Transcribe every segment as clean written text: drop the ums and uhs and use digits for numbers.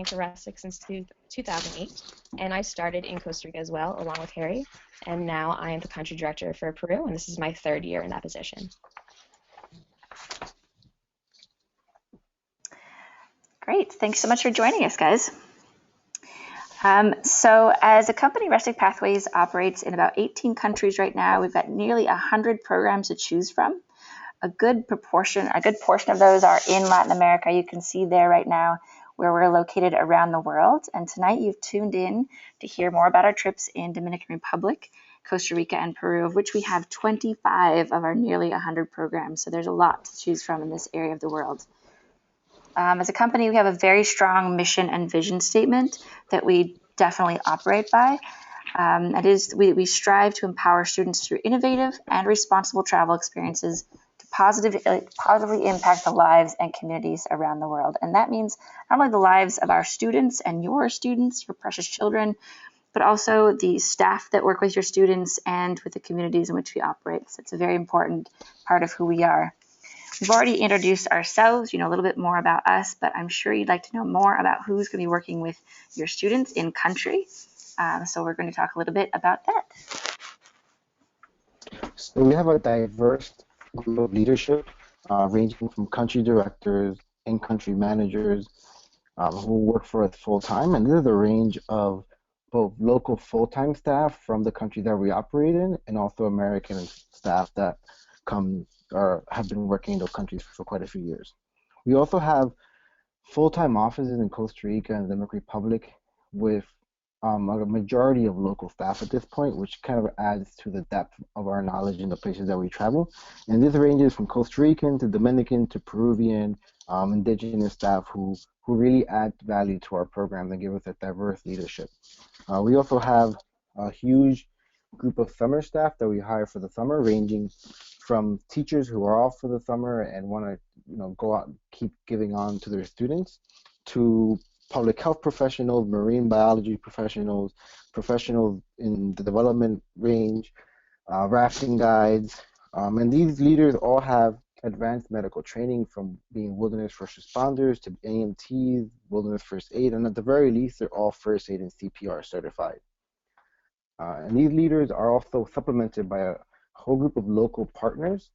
working for Rustic since 2008, and I started in Costa Rica as well, along with Harry, and now I am the country director for Peru, and this is my 3rd year in that position. Great, thanks so much for joining us, guys. So as a company, Rustic Pathways operates in about 18 countries right now. We've got nearly 100 programs to choose from. A good portion of those are in Latin America. You can see there right now where we're located around the world. And tonight you've tuned in to hear more about our trips in Dominican Republic, Costa Rica, and Peru, of which we have 25 of our nearly 100 programs. So there's a lot to choose from in this area of the world. As a company, we have a very strong mission and vision statement that we definitely operate by. That is, we strive to empower students through innovative and responsible travel experiences to positively impact the lives and communities around the world. And that means not only the lives of our students and your precious children, but also the staff that work with your students and with the communities in which we operate. So it's a very important part of who we are. We've already introduced ourselves, you know a little bit more about us, but I'm sure you'd like to know more about who's going to be working with your students in country. So we're going to talk a little bit about that. So we have a diverse group of leadership, ranging from country directors and country managers who work for us full-time, and this is a range of both local full-time staff from the country that we operate in, and also American staff that come or have been working in those countries for quite a few years. We also have full-time offices in Costa Rica and the Dominican Republic with a majority of local staff at this point, which kind of adds to the depth of our knowledge in the places that we travel. And this ranges from Costa Rican to Dominican to Peruvian, indigenous staff who really add value to our program and give us a diverse leadership. We also have a huge group of summer staff that we hire for the summer, ranging from teachers who are off for the summer and want to go out and keep giving on to their students, to public health professionals, marine biology professionals, professionals in the development range, rafting guides, and these leaders all have advanced medical training, from being wilderness first responders to AMTs, wilderness first aid, and at the very least, they're all first aid and CPR certified. And these leaders are also supplemented by a whole group of local partners.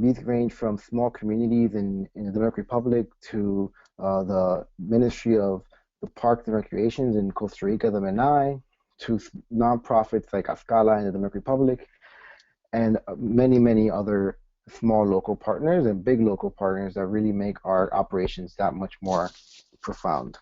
These range from small communities in the Dominican Republic to the Ministry of the Parks and Recreations in Costa Rica, the MENAI, to nonprofits like Ascala in the Dominican Republic, and many, many other small local partners and big local partners that really make our operations that much more profound.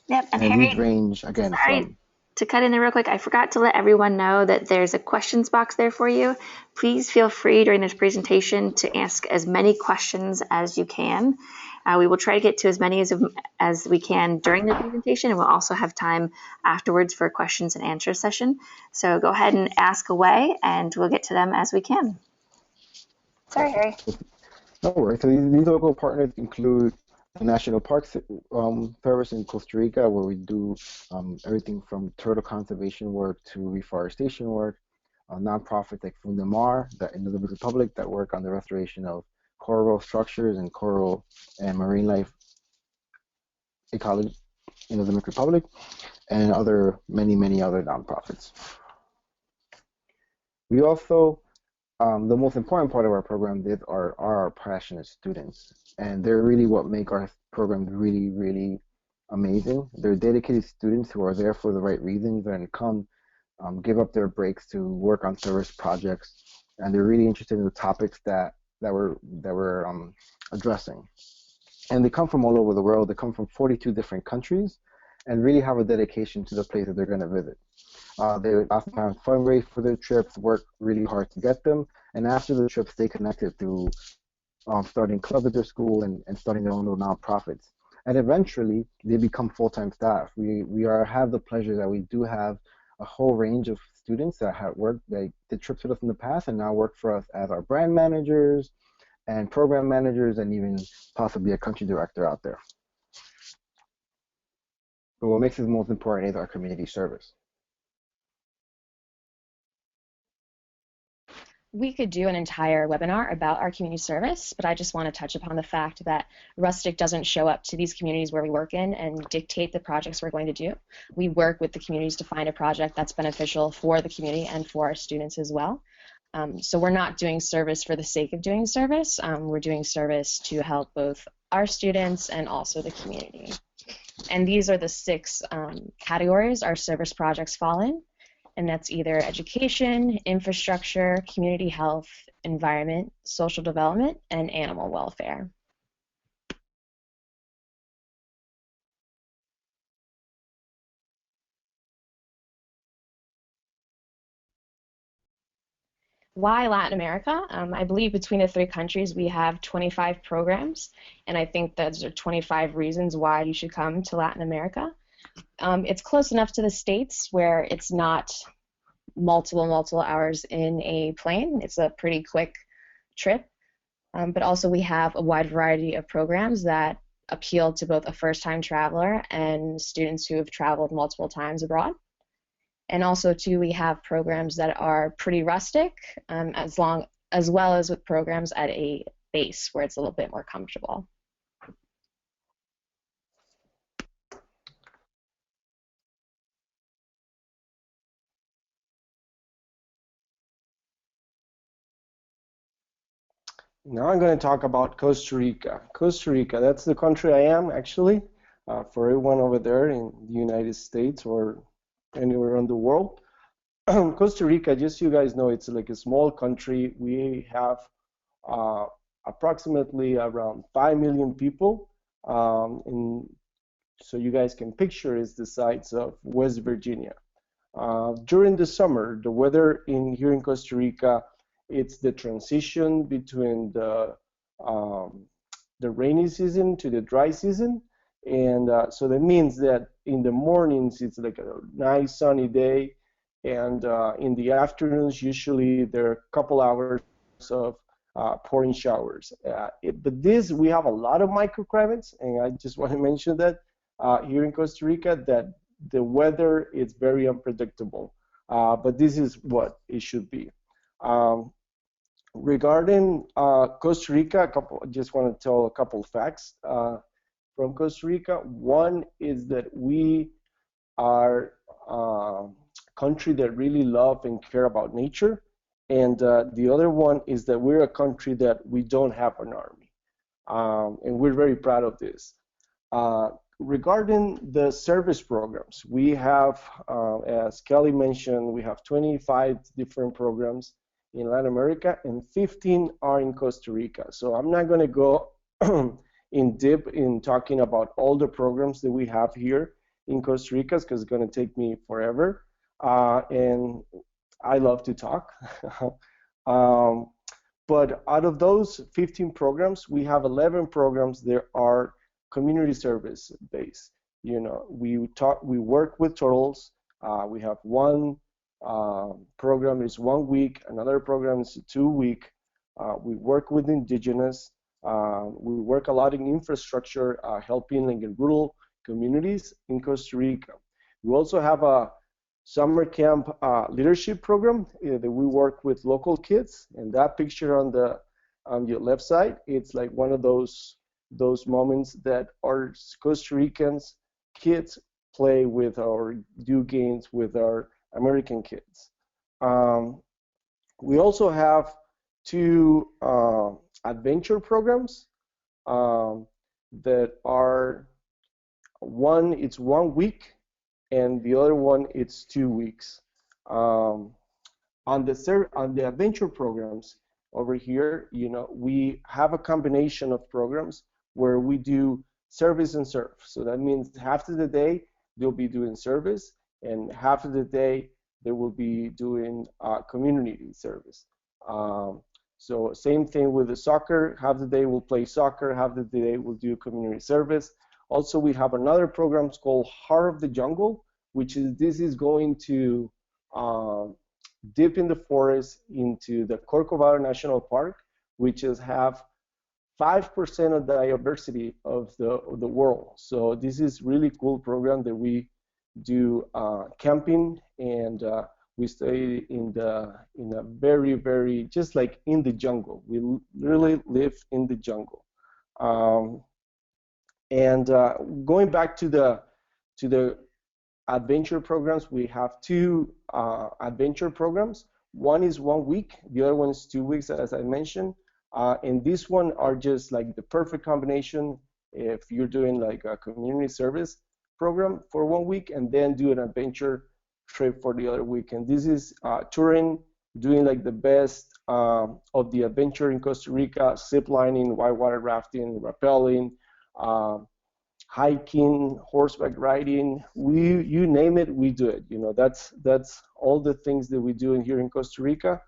Yep, and Harry, these range, again, from... To cut in there real quick, I forgot to let everyone know that there's a questions box there for you. Please feel free during this presentation to ask as many questions as you can. We will try to get to as many as we can during the presentation, and we'll also have time afterwards for a questions and answer session. So go ahead and ask away, and we'll get to them as we can. Sorry, Harry. No worries. So these local partners include the National Park Service in Costa Rica, where we do everything from turtle conservation work to reforestation work. Nonprofits like Fundamar that in the Dominican Republic that work on the restoration of coral structures and coral and marine life ecology in the Dominican Republic, and many other nonprofits. We also, the most important part of our program are our passionate students, and they're really what make our program really, really amazing. They're dedicated students who are there for the right reasons and come give up their breaks to work on service projects, and they're really interested in the topics that we're addressing. And they come from all over the world. They come from 42 different countries and really have a dedication to the place that they're going to visit. They oftentimes fundraise for their trips, work really hard to get them, and after the trip, stay connected through starting clubs at their school and starting their own little nonprofits. And eventually, they become full-time staff. We have the pleasure that we do have a whole range of students that have worked, they did trips with us in the past and now work for us as our brand managers and program managers and even possibly a country director out there. But what makes it most important is our community service. We could do an entire webinar about our community service, but I just want to touch upon the fact that Rustic doesn't show up to these communities where we work in and dictate the projects we're going to do. We work with the communities to find a project that's beneficial for the community and for our students as well. So we're not doing service for the sake of doing service. We're doing service to help both our students and also the community. And these are the 6 categories our service projects fall in. And that's either education, infrastructure, community health, environment, social development, and animal welfare. Why Latin America? I believe between the 3 countries we have 25 programs, and I think those are 25 reasons why you should come to Latin America. It's close enough to the States where it's not multiple hours in a plane. It's a pretty quick trip, but also we have a wide variety of programs that appeal to both a first-time traveler and students who have traveled multiple times abroad. And also, too, we have programs that are pretty rustic, as well as with programs at a base where it's a little bit more comfortable. Now I'm going to talk about Costa Rica. Costa Rica, that's the country I am actually. For everyone over there in the United States or anywhere around the world. Costa Rica, just so you guys know, it's like a small country. We have approximately around 5 million people. So you guys can picture it's the size of West Virginia. During the summer, the weather here in Costa Rica, it's the transition between the rainy season to the dry season. And so that means that in the mornings, it's like a nice sunny day. And in the afternoons, usually there are a couple hours of pouring showers. But we have a lot of microclimates, and I just want to mention that here in Costa Rica, that the weather is very unpredictable. But this is what it should be. Regarding Costa Rica, I just want to tell a couple of facts from Costa Rica. One is that we are a country that really love and care about nature. And the other one is that we're a country that we don't have an army. And we're very proud of this. Regarding the service programs, we have, as Kelly mentioned, we have 25 different programs in Latin America, and 15 are in Costa Rica. So I'm not going to go in deep in talking about all the programs that we have here in Costa Rica, because it's going to take me forever. And I love to talk. But out of those 15 programs, we have 11 programs that are community service based. You know, we work with turtles. We have one program is 1 week, another program is 2 week. We work with indigenous. We work a lot in infrastructure, helping like in rural communities in Costa Rica. We also have a summer camp leadership program that we work with local kids. And that picture on your left side, it's like one of those moments that our Costa Ricans kids play with or do games with our American kids. We also have 2 adventure programs that are it's 1 week, and the other one it's 2 weeks. On the adventure programs over here, you know, we have a combination of programs where we do service and serve. So that means half of the day they'll be doing service, and half of the day they will be doing community service. So same thing with the soccer. Half the day we'll play soccer, half the day we'll do community service. Also, we have another program called Heart of the Jungle, this is going to dip in the forest into the Corcovado National Park, which have 5% of the diversity of the world. So this is really cool program that we do camping, and We stay in a very, very, just like in the jungle. We really live in the jungle. Um, and going back to the adventure programs, we have two adventure programs. One is 1 week, the other one is 2 weeks, as I mentioned. And this one are just like the perfect combination if you're doing like a community service program for 1 week and then do an adventure trip for the other week. And this is touring, doing like the best of the adventure in Costa Rica, zip lining, whitewater rafting, rappelling, uh, hiking, horseback riding, you name it, we do it. You know, that's all the things that we do in here in Costa Rica.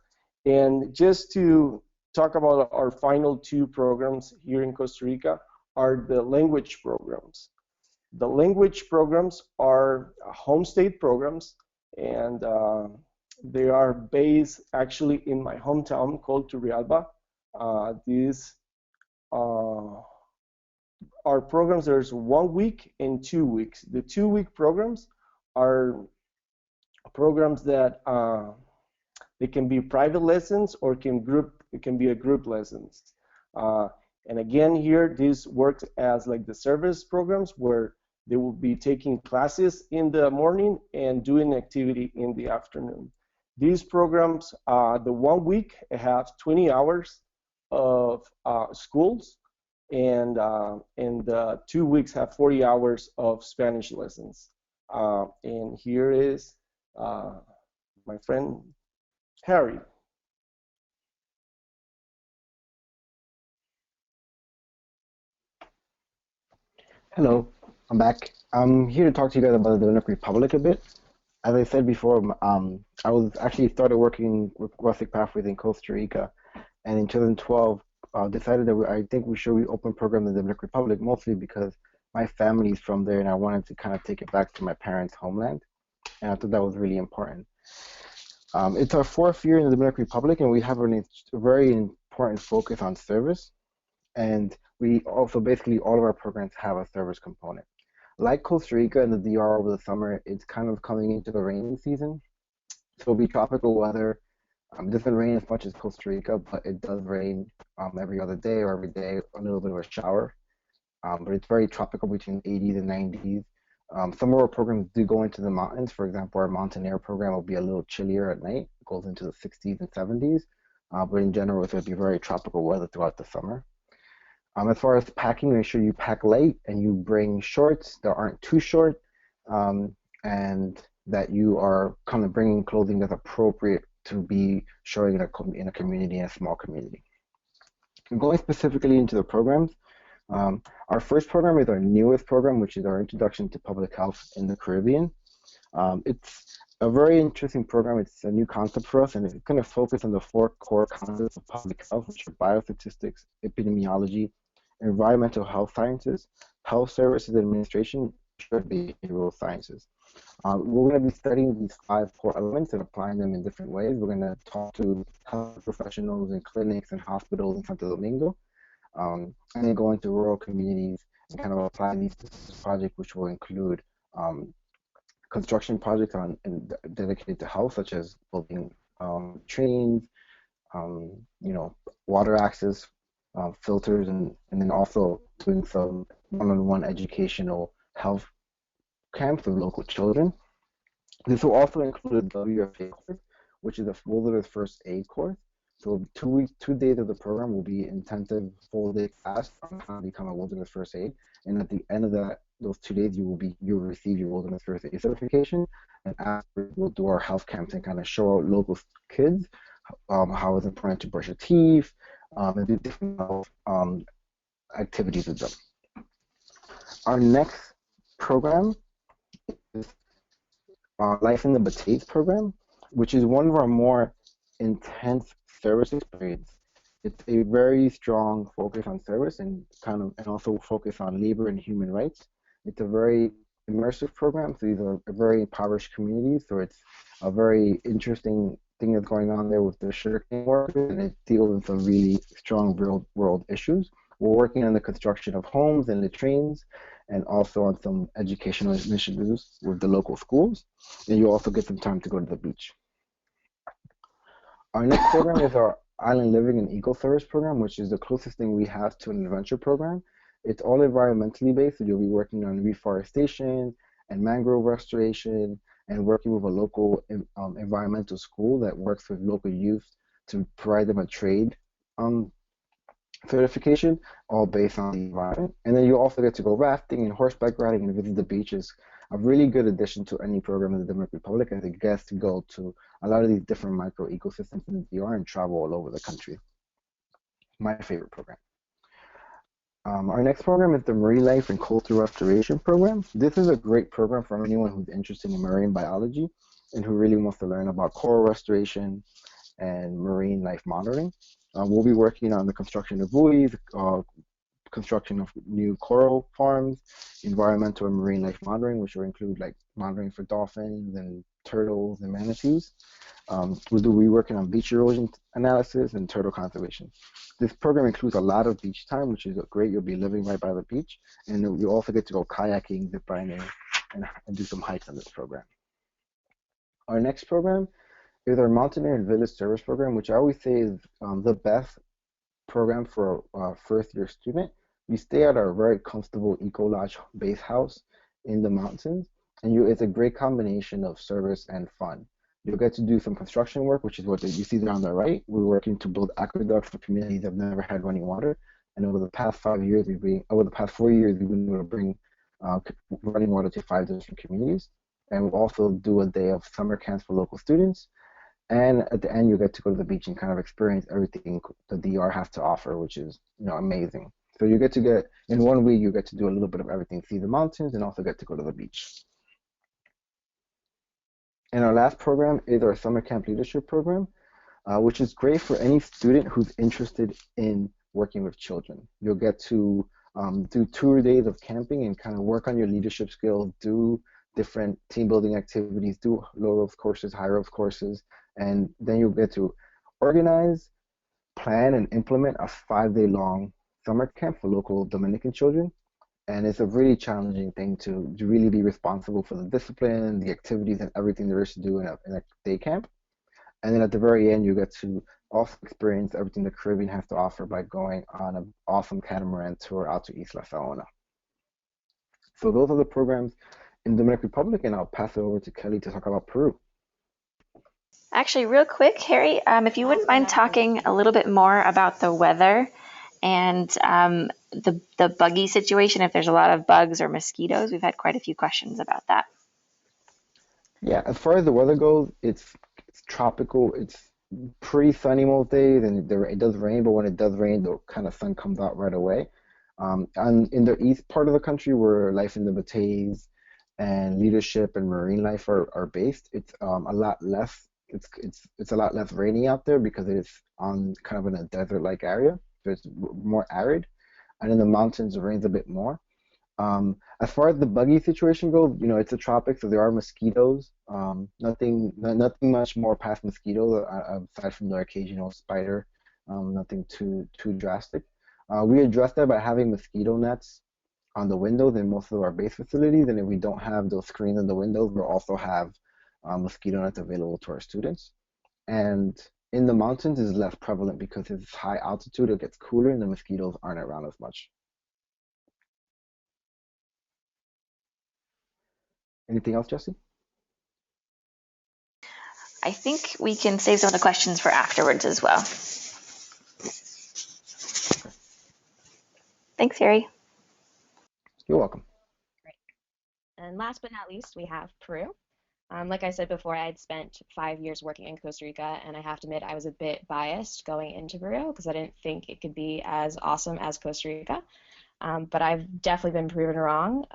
And just to talk about our final two programs here in Costa Rica are the language programs. The language programs are home state programs, and they are based actually in my hometown called Turrialba. These our programs, there's 1 week and 2 weeks. The 2 week programs are programs that they can be private lessons or it can be a group lessons. And again, here this works as like the service programs where they will be taking classes in the morning and doing activity in the afternoon. These programs, the 1 week have 20 hours of schools, and the 2 weeks have 40 hours of Spanish lessons. And here is my friend Harry. Hello, I'm back. I'm here to talk to you guys about the Dominican Republic a bit. As I said before, I was actually started working with Rustic Pathways in Costa Rica, and in 2012, decided that I think we should reopen program in the Dominican Republic, mostly because my family's from there, and I wanted to kind of take it back to my parents' homeland, and I thought that was really important. It's our fourth year in the Dominican Republic, and we have a very important focus on service. And we also basically all of our programs have a service component. Like Costa Rica and the DR over the summer, it's kind of coming into the rainy season. So it'll be tropical weather. It doesn't rain as much as Costa Rica, but it does rain every other day or every day, a little bit of a shower. But it's very tropical between 80s and 90s. Some of our programs do go into the mountains. For example, our mountain air program will be a little chillier at night. It goes into the 60s and 70s. But in general, it's going to be very tropical weather throughout the summer. As far as packing, make sure you pack light and you bring shorts that aren't too short, and that you are kind of bringing clothing that's appropriate to be showing in a community, in a small community. Going specifically into the programs, our first program is our newest program, which is our Introduction to Public Health in the Caribbean. It's a very interesting program. It's a new concept for us, and it's going to focus on the four core concepts of public health, which are biostatistics, epidemiology, environmental health sciences, health services administration, and behavioral sciences. We're going to be studying these five core elements and applying them in different ways. We're going to talk to health professionals in clinics and hospitals in Santo Domingo, and then go into rural communities and kind of apply these to this project, which will include construction projects dedicated to health, such as building trains, water access, filters, and then also doing some one-on-one educational health camps with local children. This will also include a WFA course, which is a wilderness first aid course. So 2 days of the program will be intensive full-day class on how to become a wilderness first aid, and at the end of those 2 days, you'll receive your wilderness first aid certification. And after, we'll do our health camps and kind of show our local kids how it's important to brush your teeth, and do different health activities with them. Our next program is Life in the Batates program, which is one of our more intense service experience. It's a very strong focus on service and also focus on labor and human rights. It's a very immersive program. So these are very impoverished communities. So it's a very interesting thing that's going on there with the sugarcane workers, and it deals with some really strong real world issues. We're working on the construction of homes and latrines, and also on some educational initiatives with the local schools. And you also get some time to go to the beach. Our next program is our Island Living and Eco Service program, which is the closest thing we have to an adventure program. It's all environmentally based, so you'll be working on reforestation and mangrove restoration and working with a local environmental school that works with local youth to provide them a trade um, certification, all based on the environment. And then you also get to go rafting and horseback riding and visit the beaches. A really good addition to any program in the Dominican Republic, as it gets to go to a lot of these different micro ecosystems in the DR and travel all over the country. My favorite program. Our next program is the Marine Life and Coastal Restoration Program. This is a great program for anyone who's interested in marine biology and who really wants to learn about coral restoration and marine life monitoring. We'll be working on the construction of buoys, construction of new coral farms, environmental and marine life monitoring, which will include like monitoring for dolphins and turtles and manatees. We'll be working on beach erosion analysis and turtle conservation. This program includes a lot of beach time, which is great. You'll be living right by the beach, and you also get to go kayaking, zip lining, and do some hikes on this program. Our next program is our Mountaineer and Village Service Program, which I always say is the best program for a first-year student. You stay at our very comfortable Eco Lodge base house in the mountains, and it's a great combination of service and fun. You'll get to do some construction work, which is what you see there on the right. We're working to build aqueducts for communities that have never had running water, and over the past 5 years, over the past 4 years, we've been able to bring running water to 5 different communities. And we'll also do a day of summer camps for local students. And at the end, you get to go to the beach and kind of experience everything the DR has to offer, which is amazing. So you get in 1 week, you get to do a little bit of everything, see the mountains, and also get to go to the beach. And our last program is our Summer Camp Leadership Program, which is great for any student who's interested in working with children. You'll get to do 2 days of camping and kind of work on your leadership skills, do different team building activities, do low ropes courses, high ropes courses, and then you'll get to organize, plan, and implement a 5-day long summer camp for local Dominican children. And it's a really challenging thing to really be responsible for the discipline, the activities, and everything there is to do in a day camp. And then at the very end, you get to also experience everything the Caribbean has to offer by going on an awesome catamaran tour out to Isla Saona. So those are the programs in the Dominican Republic, and I'll pass it over to Kelly to talk about Peru. Actually, real quick, Harry, if you wouldn't mind talking a little bit more about the weather and the buggy situation, if there's a lot of bugs or mosquitoes. We've had quite a few questions about that. Yeah, as far as the weather goes, it's tropical. It's pretty sunny most days, and it does rain, but when it does rain, the kind of sun comes out right away. And in the east part of the country, where life in the bays and leadership and marine life are based, it's a lot less. It's a lot less rainy out there because it's on kind of in a desert-like area, so it's more arid. And in the mountains, it rains a bit more. As far as the buggy situation goes, it's a tropic, so there are mosquitoes. Nothing much more past mosquitoes aside from the occasional spider. Nothing too drastic. We address that by having mosquito nets on the windows in most of our base facilities, and if we don't have those screens on the windows, we'll also have mosquito nets available to our students. And in the mountains is less prevalent because it's high altitude, it gets cooler, and the mosquitoes aren't around as much. Anything else, Jesse? I think we can save some of the questions for afterwards as well. Okay. Thanks, Harry. You're welcome. Great. And last but not least, we have Peru. Like I said before, I had spent 5 years working in Costa Rica, and I have to admit I was a bit biased going into Peru because I didn't think it could be as awesome as Costa Rica. But I've definitely been proven wrong.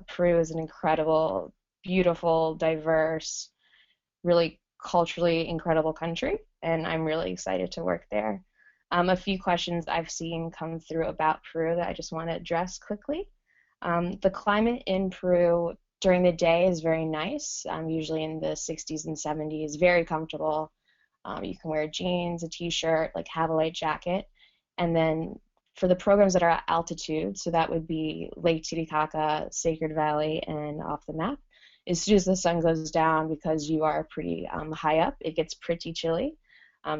Peru is an incredible, beautiful, diverse, really culturally incredible country, and I'm really excited to work there. A few questions I've seen come through about Peru that I just want to address quickly. The climate in Peru during the day is very nice, usually in the 60s and 70s, very comfortable. You can wear jeans, a t-shirt, have a light jacket. And then for the programs that are at altitude, so that would be Lake Titicaca, Sacred Valley, and Off the Map, as soon as the sun goes down, because you are pretty high up, it gets pretty chilly.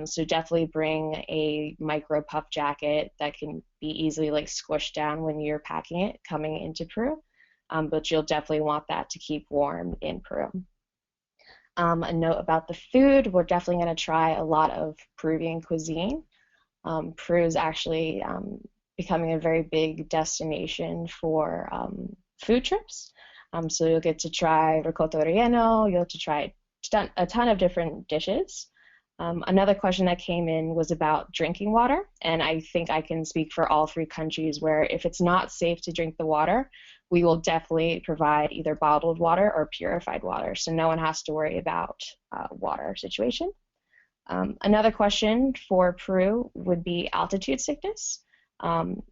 So definitely bring a micro puff jacket that can be easily like squished down when you're packing it coming into Peru. But you'll definitely want that to keep warm in Peru. A note about the food, we're definitely going to try a lot of Peruvian cuisine. Peru is actually becoming a very big destination for food trips. So you'll get to try ricotta relleno, you'll get to try a ton of different dishes. Another question that came in was about drinking water, and I think I can speak for all three countries where if it's not safe to drink the water, we will definitely provide either bottled water or purified water, so no one has to worry about water situation. Another question for Peru would be altitude sickness.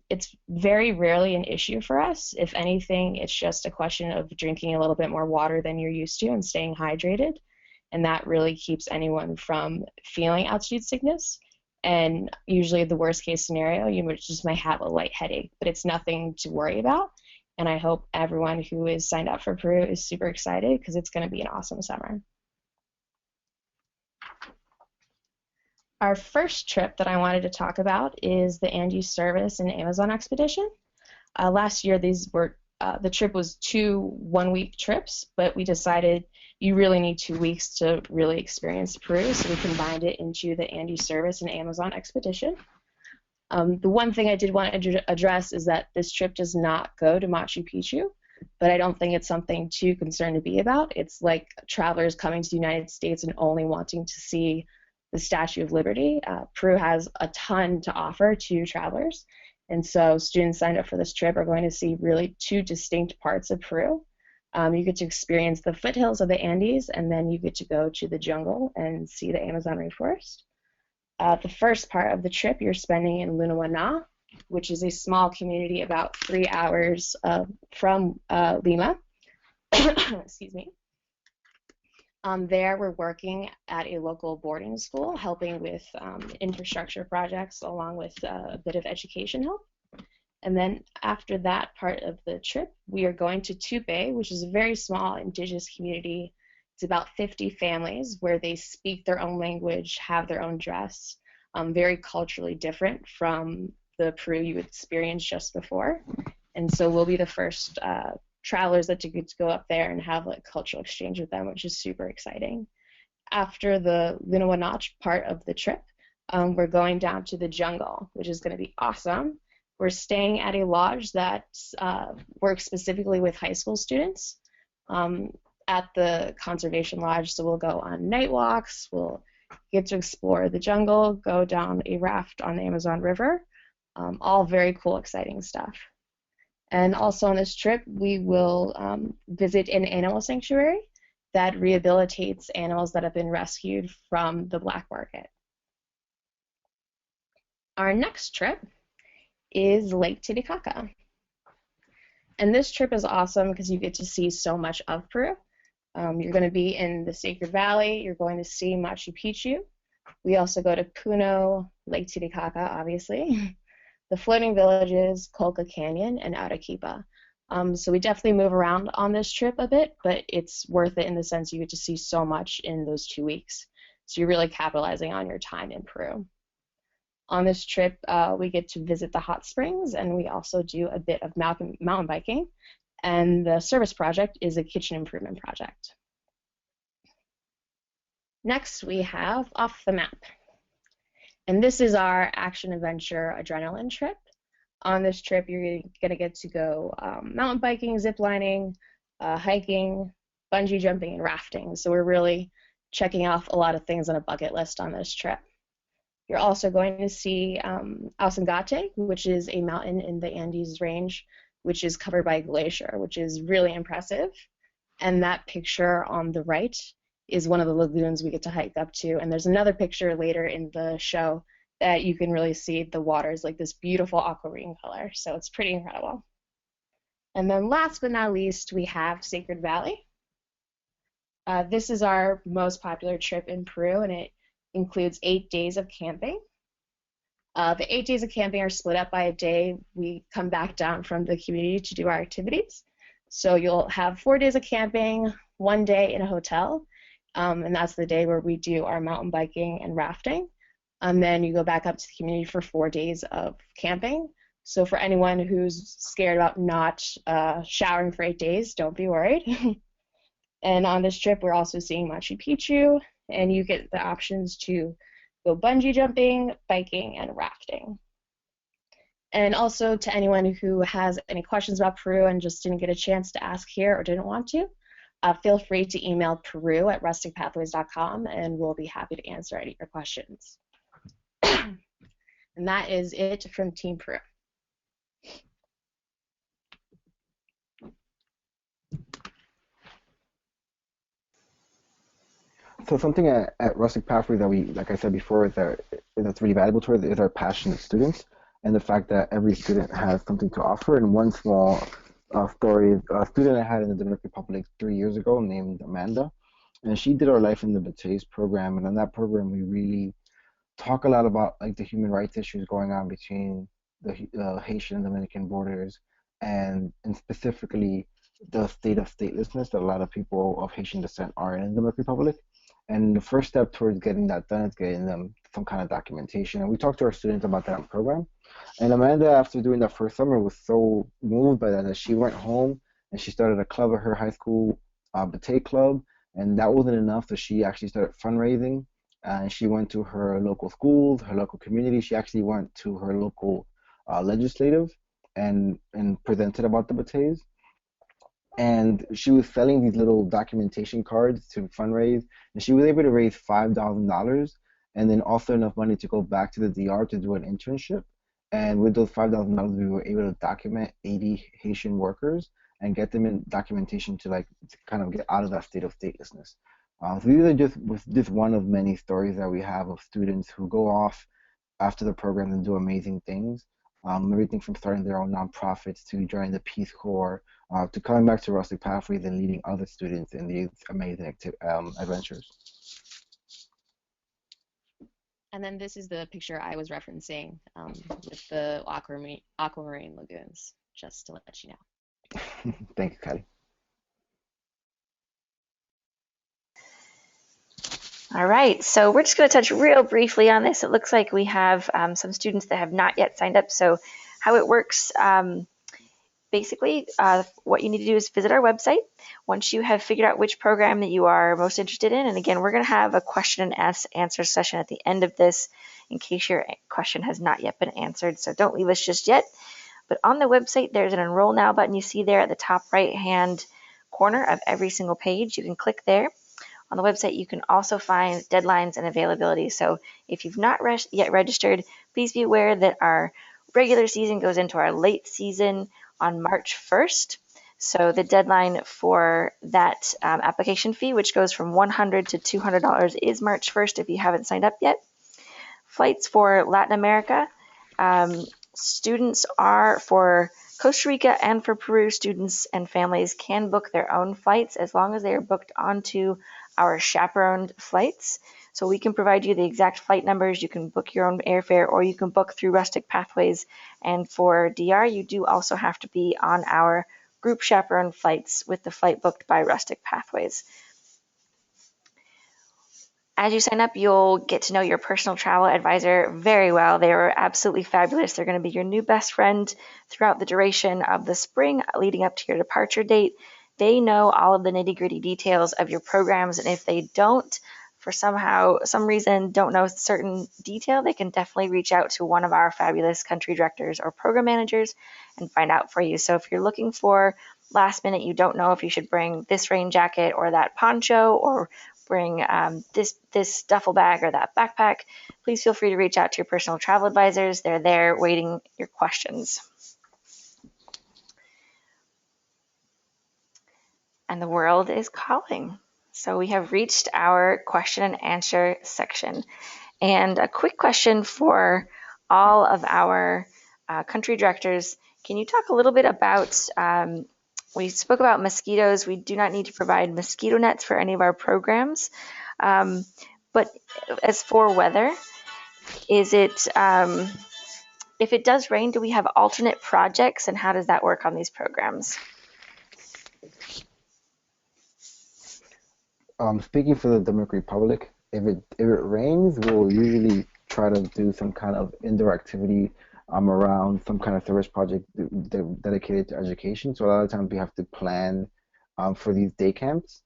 It's very rarely an issue for us. If anything, it's just a question of drinking a little bit more water than you're used to and staying hydrated. And that really keeps anyone from feeling altitude sickness. And usually the worst case scenario, you just might have a light headache, but it's nothing to worry about. And I hope everyone who is signed up for Peru is super excited because it's going to be an awesome summer. Our first trip that I wanted to talk about is the Andes Service and Amazon Expedition. Last year, the trip was 2 one-week trips, but we decided you really need 2 weeks to really experience Peru, so we combined it into the Andes Service and Amazon Expedition. The one thing I did want to address is that this trip does not go to Machu Picchu, but I don't think it's something too concerned to be about. It's like travelers coming to the United States and only wanting to see the Statue of Liberty. Peru has a ton to offer to travelers, and so students signed up for this trip are going to see really 2 distinct parts of Peru. You get to experience the foothills of the Andes, and then you get to go to the jungle and see the Amazon rainforest. The first part of the trip you're spending in Lunahuaná, which is a small community about 3 hours from Lima. Excuse me. There we're working at a local boarding school, helping with infrastructure projects along with a bit of education help. And then after that part of the trip, we are going to Tupi, which is a very small indigenous community. It's about 50 families where they speak their own language, have their own dress, very culturally different from the Peru you experienced just before. And so we'll be the first travelers that get to go up there and have like cultural exchange with them, which is super exciting. After the Lunahuaná part of the trip, we're going down to the jungle, which is going to be awesome. We're staying at a lodge that works specifically with high school students at the conservation lodge. So we'll go on night walks, we'll get to explore the jungle, go down a raft on the Amazon River, all very cool, exciting stuff. And also on this trip, we will visit an animal sanctuary that rehabilitates animals that have been rescued from the black market. Our next trip is Lake Titicaca. And this trip is awesome because you get to see so much of Peru. You're going to be in the Sacred Valley. You're going to see Machu Picchu. We also go to Puno, Lake Titicaca, obviously, the floating villages, Colca Canyon, and Arequipa. So we definitely move around on this trip a bit, but it's worth it in the sense you get to see so much in those 2 weeks. So you're really capitalizing on your time in Peru. On this trip, we get to visit the hot springs, and we also do a bit of mountain biking. And the service project is a kitchen improvement project. Next, we have Off the Map. And this is our action-adventure adrenaline trip. On this trip, you're going to get to go mountain biking, zip lining, hiking, bungee jumping, and rafting. So we're really checking off a lot of things on a bucket list on this trip. You're also going to see Ausangate, which is a mountain in the Andes range, which is covered by a glacier, which is really impressive. And that picture on the right is one of the lagoons we get to hike up to. And there's another picture later in the show that you can really see the water is like this beautiful aquamarine color. So it's pretty incredible. And then last but not least, we have Sacred Valley. This is our most popular trip in Peru, and it includes 8 days of camping. The 8 days of camping are split up by a day. We come back down from the community to do our activities. So you'll have 4 days of camping, 1 day in a hotel, and that's the day where we do our mountain biking and rafting. And then you go back up to the community for 4 days of camping. So for anyone who's scared about not showering for 8 days, don't be worried. And on this trip, we're also seeing Machu Picchu, and you get the options to go bungee jumping, biking, and rafting. And also to anyone who has any questions about Peru and just didn't get a chance to ask here or didn't want to, feel free to email peru@rusticpathways.com, and we'll be happy to answer any of your questions. And that is it from Team Peru. So something at Rustic Pathways that we, like I said before, that's really valuable to us is our passionate students, and the fact that every student has something to offer. And one small story, a student I had in the Dominican Republic 3 years ago named Amanda, and she did our Life in the Bates program. And in that program, we really talk a lot about like the human rights issues going on between the Haitian and Dominican borders, and specifically the state of statelessness that a lot of people of Haitian descent are in the Dominican Republic. And the first step towards getting that done is getting them some kind of documentation. And we talked to our students about that on program. And Amanda, after doing that first summer, was so moved by that she went home and she started a club at her high school, Bate Club. And that wasn't enough, so she actually started fundraising. And she went to her local schools, her local community. She actually went to her local legislative and presented about the Bates. And she was selling these little documentation cards to fundraise, and she was able to raise $5,000, and then also enough money to go back to the DR to do an internship. And with those $5,000, we were able to document 80 Haitian workers and get them in documentation to kind of get out of that state of statelessness. So these are just one of many stories that we have of students who go off after the program and do amazing things. Everything from starting their own nonprofits to joining the Peace Corps, to coming back to Rustic Pathways and leading other students in these amazing adventures. And then this is the picture I was referencing with the aquamarine lagoons, just to let you know. Thank you, Kelly. All right, so we're just going to touch real briefly on this. It looks like we have some students that have not yet signed up. So how it works, basically, what you need to do is visit our website. Once you have figured out which program that you are most interested in, and again, we're going to have a question and answer session at the end of this in case your question has not yet been answered, so don't leave us just yet. But on the website, there's an Enroll Now button you see there at the top right-hand corner of every single page. You can click there. On the website, you can also find deadlines and availability. So if you've not yet registered, please be aware that our regular season goes into our late season on March 1st. So the deadline for that application fee, which goes from $100 to $200, is March 1st if you haven't signed up yet. Flights for Latin America. Students are for Costa Rica and for Peru, students and families can book their own flights as long as they are booked onto our chaperoned flights. So we can provide you the exact flight numbers. You can book your own airfare, or you can book through Rustic Pathways. And for DR, you do also have to be on our group chaperone flights with the flight booked by Rustic Pathways. As you sign up, you'll get to know your personal travel advisor very well. They are absolutely fabulous. They're going to be your new best friend throughout the duration of the spring leading up to your departure date. They know all of the nitty-gritty details of your programs, and if they don't, for some reason, don't know a certain detail, they can definitely reach out to one of our fabulous country directors or program managers and find out for you. So if you're looking for last minute, you don't know if you should bring this rain jacket or that poncho, or bring this duffel bag or that backpack, please feel free to reach out to your personal travel advisors. They're there waiting your questions. And the world is calling. So we have reached our question and answer section. And a quick question for all of our country directors. Can you talk a little bit about, we spoke about mosquitoes. We do not need to provide mosquito nets for any of our programs. But as for weather, is it, if it does rain, do we have alternate projects, and how does that work on these programs? Speaking for the Dominican Republic, if it rains, we'll usually try try to do some kind of indoor activity around some kind of service project dedicated to education. So a lot of times we have to plan for these day camps,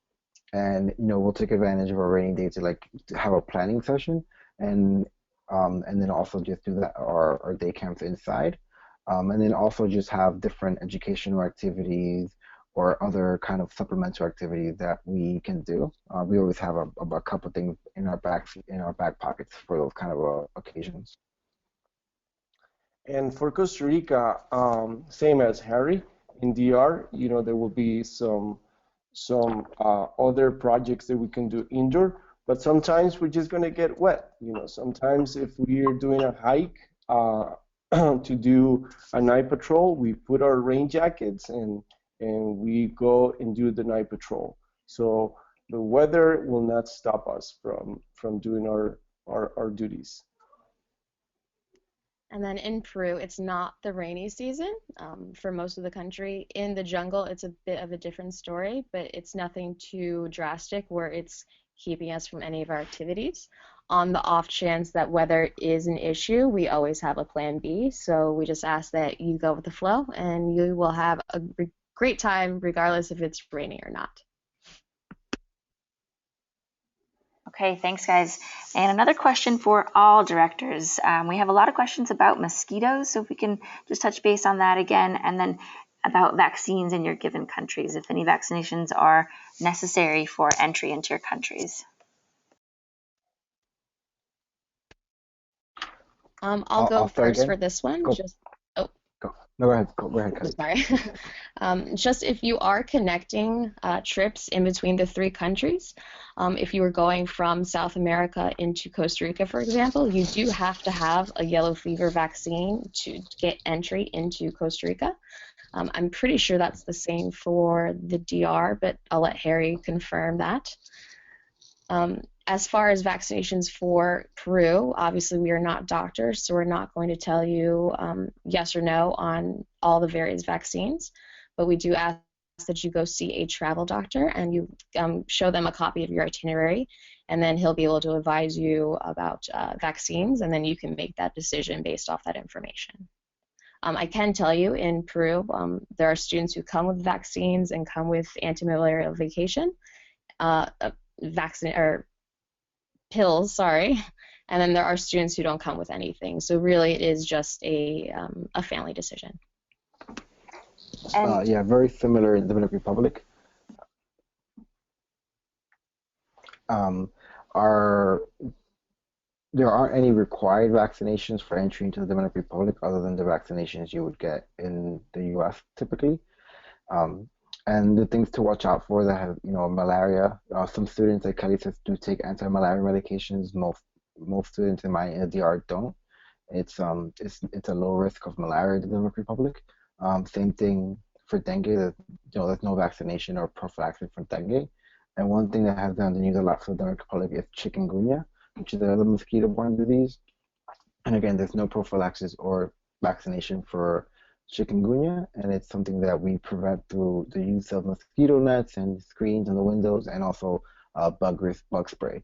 and we'll take advantage of a rainy day to like to have a planning session, and then also just do that our day camps inside, and then also just have different educational activities or other kind of supplemental activities that we can do. We always have a couple things in our back pockets for those kind of occasions. And for Costa Rica, same as Harry, in DR, there will be some other projects that we can do indoor, but sometimes we're just gonna get wet. Sometimes if we're doing a hike to do a night patrol, we put our rain jackets and we go and do the night patrol. So the weather will not stop us from doing our duties. And then in Peru, it's not the rainy season for most of the country. In the jungle, it's a bit of a different story, but it's nothing too drastic where it's keeping us from any of our activities. On the off chance that weather is an issue, we always have a plan B. So we just ask that you go with the flow, and you will have a great time regardless if it's raining or not. Okay, thanks, guys. And another question for all directors. We have a lot of questions about mosquitoes, so if we can just touch base on that again, and then about vaccines in your given countries, if any vaccinations are necessary for entry into your countries. I'll go first for this one. Go. No, go ahead. Go ahead, Kelly. Sorry. Just if you are connecting trips in between the three countries, if you were going from South America into Costa Rica, for example, you do have to have a yellow fever vaccine to get entry into Costa Rica. I'm pretty sure that's the same for the DR, but I'll let Harry confirm that. As far as vaccinations for Peru, obviously we are not doctors, so we're not going to tell you yes or no on all the various vaccines, but we do ask that you go see a travel doctor and you show them a copy of your itinerary, and then he'll be able to advise you about vaccines, and then you can make that decision based off that information. I can tell you in Peru, there are students who come with vaccines and come with antimalarial medication, pills, sorry, and then there are students who don't come with anything. So really, it is just a family decision. Yeah, very similar in the Dominican Republic. There aren't any required vaccinations for entry into the Dominican Republic other than the vaccinations you would get in the U.S. typically. And the things to watch out for that have, malaria. Some students, like Kelly says, do take anti-malaria medications. Most students in the DR don't. It's a low risk of malaria in the Dominican Republic. Same thing for dengue. There's no vaccination or prophylaxis for dengue. And one thing that has been on the news a lot for the Dominican Republic is chikungunya, which is another mosquito-borne disease. And again, there's no prophylaxis or vaccination for chikungunya, and it's something that we prevent through the use of mosquito nets and screens on the windows, and also bug spray.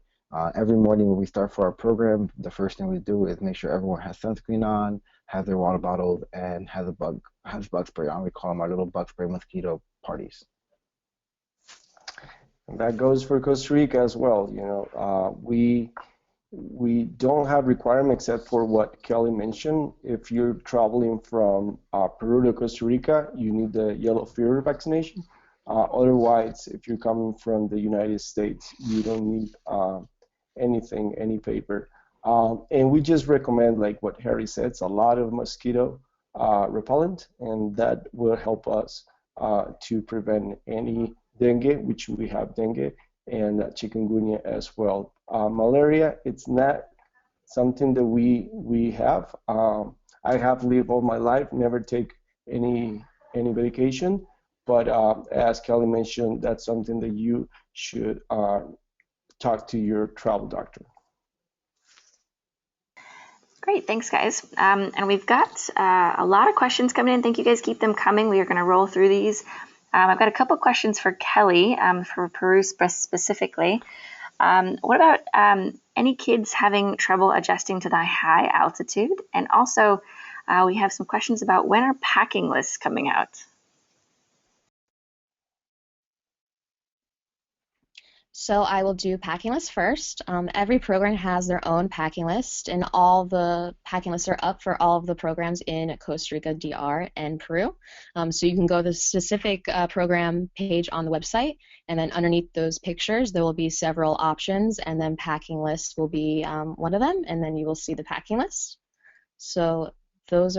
Every morning when we start for our program, the first thing we do is make sure everyone has sunscreen on, has their water bottles, and has bug spray on. We call them our little bug spray mosquito parties. And that goes for Costa Rica as well. We don't have requirements except for what Kelly mentioned. If you're traveling from Peru to Costa Rica, you need the yellow fever vaccination. Otherwise, if you're coming from the United States, you don't need anything, any paper. And we just recommend, like what Harry said, a lot of mosquito repellent, and that will help us to prevent any dengue, which we have dengue, and chikungunya as well. Malaria, it's not something that we have. I have lived all my life, never take any medication, but as Kelly mentioned, that's something that you should talk to your travel doctor. Great, thanks guys. And we've got a lot of questions coming in. Thank you guys, keep them coming. We are going to roll through these. I've got a couple questions for Kelly for Peru specifically. What about any kids having trouble adjusting to the high altitude? And also, we have some questions about when are packing lists coming out? So I will do packing list first. Every program has their own packing list, and all the packing lists are up for all of the programs in Costa Rica, DR, and Peru. So you can go to the specific program page on the website, and then underneath those pictures, there will be several options, and then packing list will be one of them, and then you will see the packing list. So those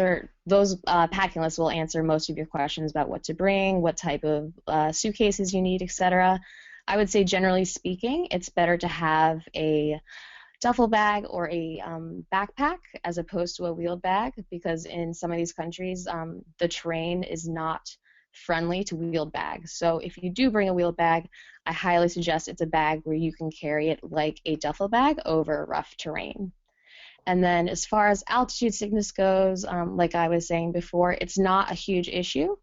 packing lists will answer most of your questions about what to bring, what type of suitcases you need, etc. I would say generally speaking, it's better to have a duffel bag or a backpack as opposed to a wheeled bag because in some of these countries, the terrain is not friendly to wheeled bags. So if you do bring a wheeled bag, I highly suggest it's a bag where you can carry it like a duffel bag over rough terrain. And then as far as altitude sickness goes, like I was saying before, it's not a huge issue.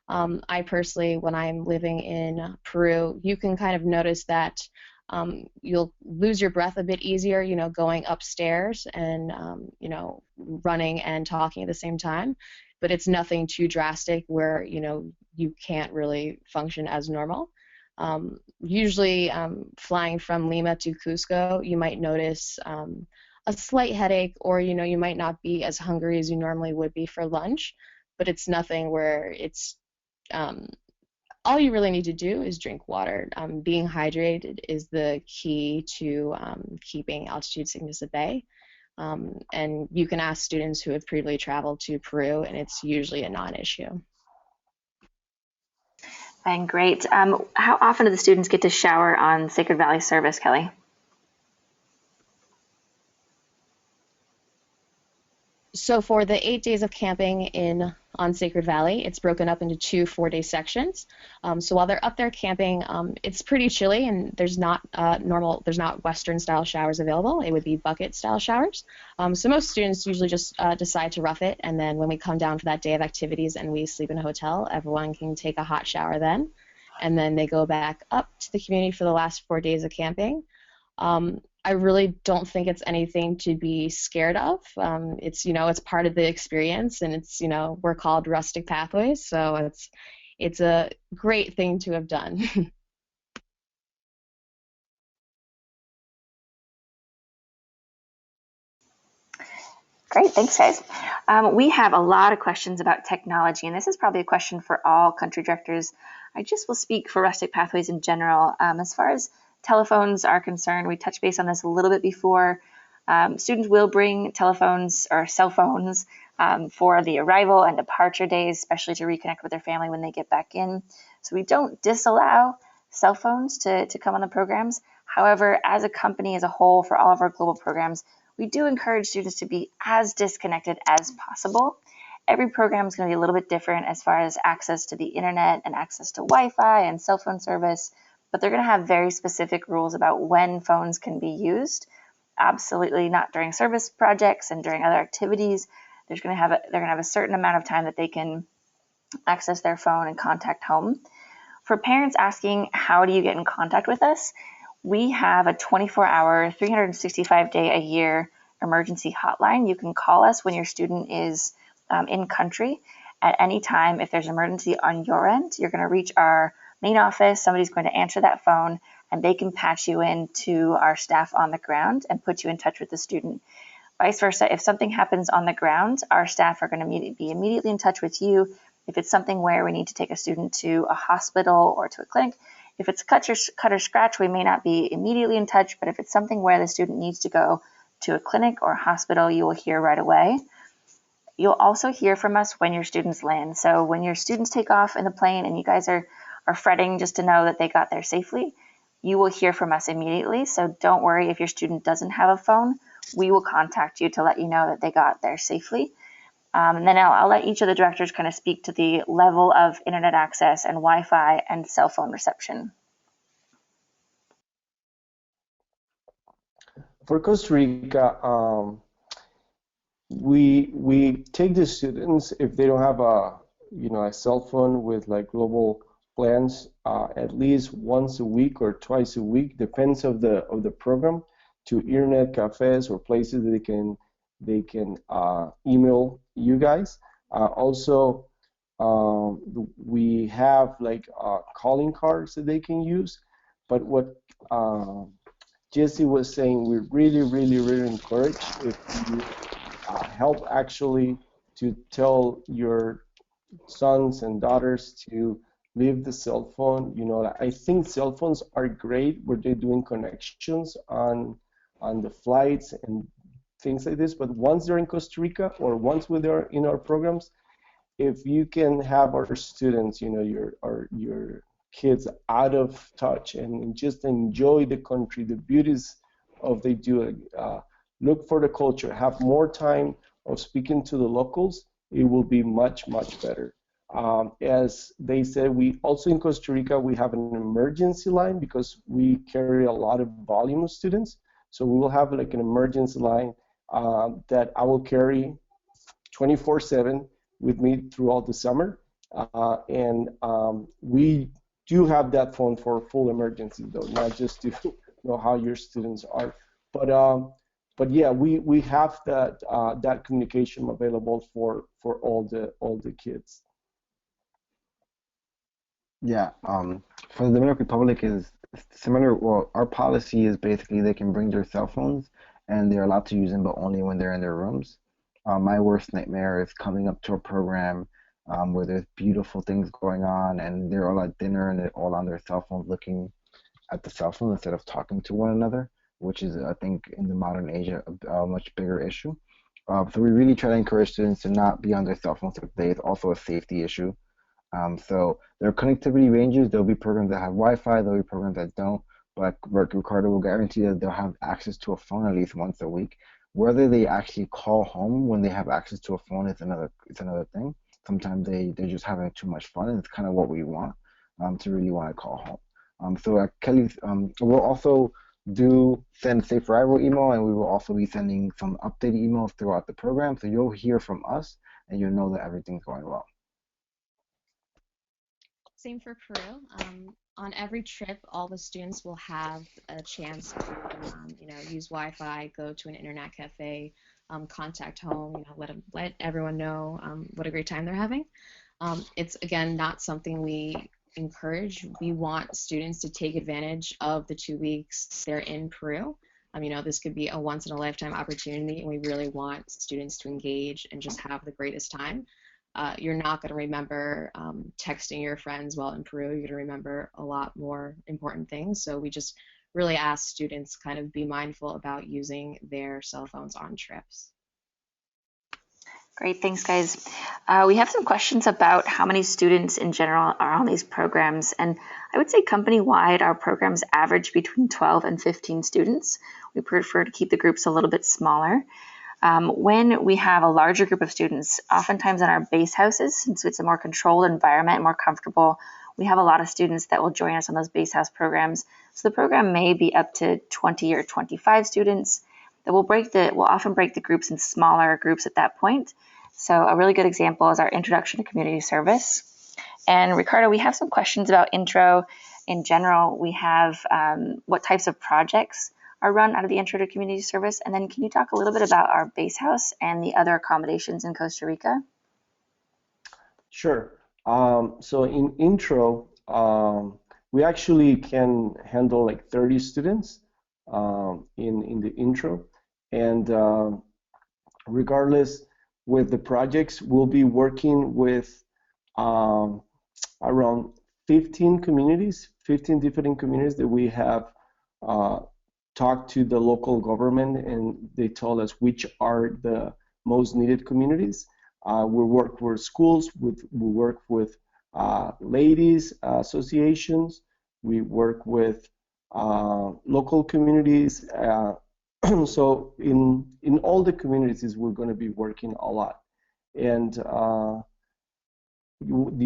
I personally, when I'm living in Peru, you can kind of notice that you'll lose your breath a bit easier, going upstairs and, running and talking at the same time. But it's nothing too drastic where, you can't really function as normal. Usually, flying from Lima to Cusco, you might notice a slight headache, or you might not be as hungry as you normally would be for lunch, but it's nothing where it's um, all you really need to do is drink water. Being hydrated is the key to keeping altitude sickness at bay. And you can ask students who have previously traveled to Peru, and it's usually a non-issue. And great. How often do the students get to shower on Sacred Valley service, Kelly? So for the 8 days of camping on Sacred Valley, it's broken up into two 4-day sections. So while they're up there camping, it's pretty chilly, and there's not Western style showers available. It would be bucket style showers. So most students usually just decide to rough it, and then when we come down for that day of activities and we sleep in a hotel, everyone can take a hot shower then, and then they go back up to the community for the last 4 days of camping. I really don't think it's anything to be scared of. It's part of the experience, and we're called Rustic Pathways, so it's a great thing to have done. Great, thanks, guys. We have a lot of questions about technology, and this is probably a question for all country directors. I just will speak for Rustic Pathways in general. As far as telephones are concerned, we touched base on this a little bit before. Students will bring telephones or cell phones for the arrival and departure days, especially to reconnect with their family when they get back in. So we don't disallow cell phones to come on the programs. However, as a company as a whole, for all of our global programs, we do encourage students to be as disconnected as possible. Every program is going to be a little bit different as far as access to the internet and access to Wi-Fi and cell phone service, but they're going to have very specific rules about when phones can be used. Absolutely not during service projects and during other activities. They're going to have a certain amount of time that they can access their phone and contact home. For parents asking, how do you get in contact with us? We have a 24-hour, 365-day-a-year emergency hotline. You can call us when your student is in country at any time. If there's an emergency on your end, you're going to reach our main office. Somebody's going to answer that phone, and they can patch you in to our staff on the ground and put you in touch with the student. Vice versa, if something happens on the ground, our staff are going to be immediately in touch with you. If it's something where we need to take a student to a hospital or to a clinic, if it's cut or scratch, we may not be immediately in touch, but if it's something where the student needs to go to a clinic or a hospital, you will hear right away. You'll also hear from us when your students land. So when your students take off in the plane and you guys are fretting just to know that they got there safely, you will hear from us immediately. So don't worry if your student doesn't have a phone. We will contact you to let you know that they got there safely. And then I'll let each of the directors kind of speak to the level of internet access and Wi-Fi and cell phone reception. For Costa Rica, we take the students if they don't have a cell phone with like global plans at least once a week or twice a week, depends of the program, to internet cafes or places that they can email you guys. Also, we have like calling cards that they can use. But what Jesse was saying, we really, really, really encourage if you help actually to tell your sons and daughters to leave the cell phone. I think cell phones are great where they're doing connections on the flights and things like this. But once they're in Costa Rica or once they're in our programs, if you can have our students, your kids out of touch and just enjoy the country, the beauties of they do, look for the culture, have more time of speaking to the locals, it will be much, much better. As they said, we also in Costa Rica, we have an emergency line because we carry a lot of volume of students. So we will have like an emergency line that I will carry 24/7 with me throughout the summer. And we do have that phone for full emergencies, though, not just to know how your students are. But yeah, we have that communication available for all the kids. Yeah, for the Dominican Republic is similar. Well, our policy is basically they can bring their cell phones and they're allowed to use them, but only when they're in their rooms. My worst nightmare is coming up to a program where there's beautiful things going on and they're all at dinner and they're all on their cell phones looking at the cell phone instead of talking to one another, which is, I think, in the modern age, a much bigger issue. So we really try to encourage students to not be on their cell phones all day. It's also a safety issue. So there are connectivity ranges. There'll be programs that have Wi-Fi. There'll be programs that don't. But Ricardo will guarantee that they'll have access to a phone at least once a week. Whether they actually call home when they have access to a phone is another thing. Sometimes they're just having too much fun, and it's kind of what we want to really want to call home. So at Kelly, we'll also do send safe arrival email, and we will also be sending some updated emails throughout the program. So you'll hear from us, and you'll know that everything's going well. Same for Peru. On every trip, all the students will have a chance to, use Wi-Fi, go to an internet cafe, contact home, let everyone know what a great time they're having. It's again not something we encourage. We want students to take advantage of the 2 weeks they're in Peru. This could be a once in a lifetime opportunity, and we really want students to engage and just have the greatest time. You're not going to remember texting your friends while in Peru. You're going to remember a lot more important things. So we just really ask students kind of be mindful about using their cell phones on trips. Great, thanks guys. We have some questions about how many students in general are on these programs. And I would say company-wide, our programs average between 12 and 15 students. We prefer to keep the groups a little bit smaller. When we have a larger group of students, oftentimes in our base houses, since it's a more controlled environment, more comfortable, we have a lot of students that will join us on those base house programs. So the program may be up to 20 or 25 students. That we'll often break the groups in smaller groups at that point. So a really good example is our Introduction to Community Service. And Ricardo, we have some questions about intro in general. We have what types of projects are run out of the Intro to Community Service. And then can you talk a little bit about our base house and the other accommodations in Costa Rica? Sure. So in intro, we actually can handle like 30 students in the intro. And regardless, with the projects, we'll be working with around 15 communities, 15 different communities that we have talked to the local government, and they told us which are the most needed communities. We work with schools, we work with ladies associations, we work with local communities. So in all the communities, we're going to be working a lot. And the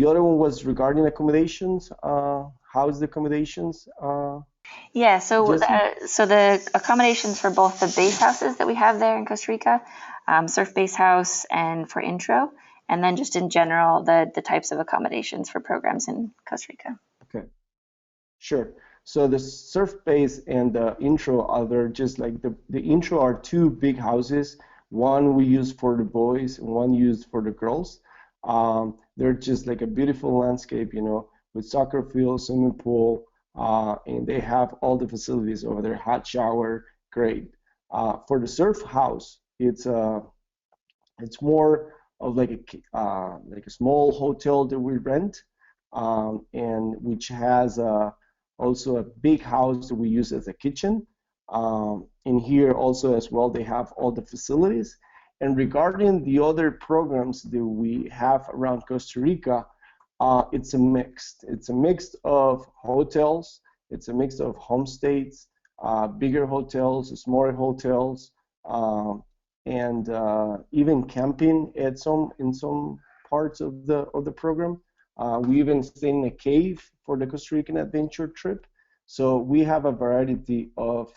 other one was regarding accommodations. How is the accommodations? Yeah, so the accommodations for both the base houses that we have there in Costa Rica, Surf Base House and for Intro, and then just in general, the types of accommodations for programs in Costa Rica. Okay, sure. So the surf base and the intro are just like the intro are two big houses. One we use for the boys and one used for the girls. They're just like a beautiful landscape, with soccer field, swimming pool, and they have all the facilities over there, hot shower, great. For the surf house, it's more of like a small hotel that we rent, and which has also a big house that we use as a kitchen. In here also as well, they have all the facilities. And regarding the other programs that we have around Costa Rica, it's a mix. It's a mix of hotels. It's a mix of homestays, bigger hotels, smaller hotels, and even camping at in some parts of the program. We even stay in a cave for the Costa Rican adventure trip. So we have a variety of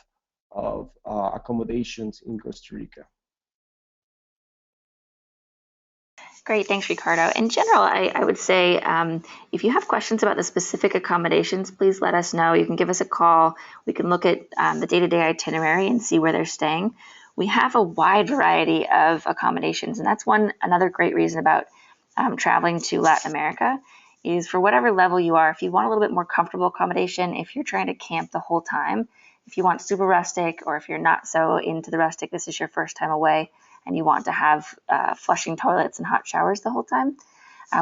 accommodations in Costa Rica. Great, thanks, Ricardo. In general, I would say if you have questions about the specific accommodations, please let us know. You can give us a call. We can look at the day-to-day itinerary and see where they're staying. We have a wide variety of accommodations, and that's another great reason about traveling to Latin America is for whatever level you are. If you want a little bit more comfortable accommodation, if you're trying to camp the whole time, if you want super rustic, or if you're not so into the rustic, this is your first time away, and you want to have flushing toilets and hot showers the whole time,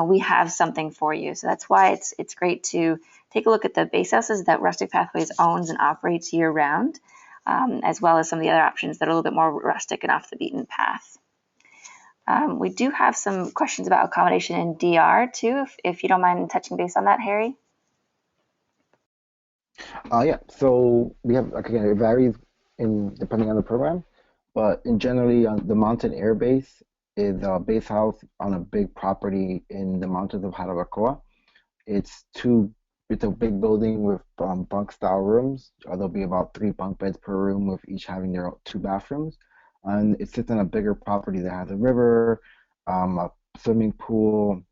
we have something for you. So that's why it's great to take a look at the base houses that Rustic Pathways owns and operates year-round, as well as some of the other options that are a little bit more rustic and off the beaten path. We do have some questions about accommodation in DR too, if you don't mind touching base on that, Harry. Yeah, so we have, like, again, it varies depending on the program, but in generally the Mountain Air Base is a base house on a big property in the mountains of Jarabacoa. It's a big building with bunk style rooms. There'll be about 3 bunk beds per room, with each having their 2 bathrooms. And it sits on a bigger property that has a river, a swimming pool,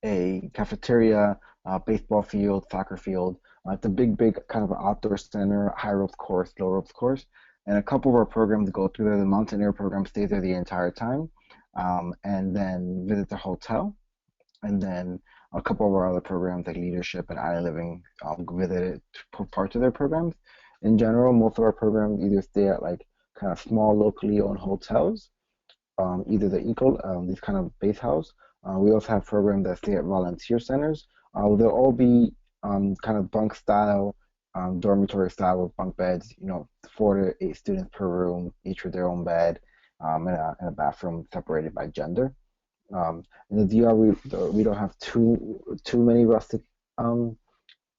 a cafeteria, a baseball field, soccer field. It's a big kind of outdoor center, high ropes course, low ropes course. And a couple of our programs go through there. The Mountaineer program stays there the entire time, and then visits a hotel. And then a couple of our other programs like leadership and island living visited parts of their programs. In general, most of our programs either stay at like kind of small locally owned hotels, either these kind of base house. We also have programs that stay at volunteer centers. They'll all be kind of bunk style, dormitory style with bunk beds, 4 to 8 students per room, each with their own bed, and a bathroom separated by gender. In the DR, we don't have too many rustic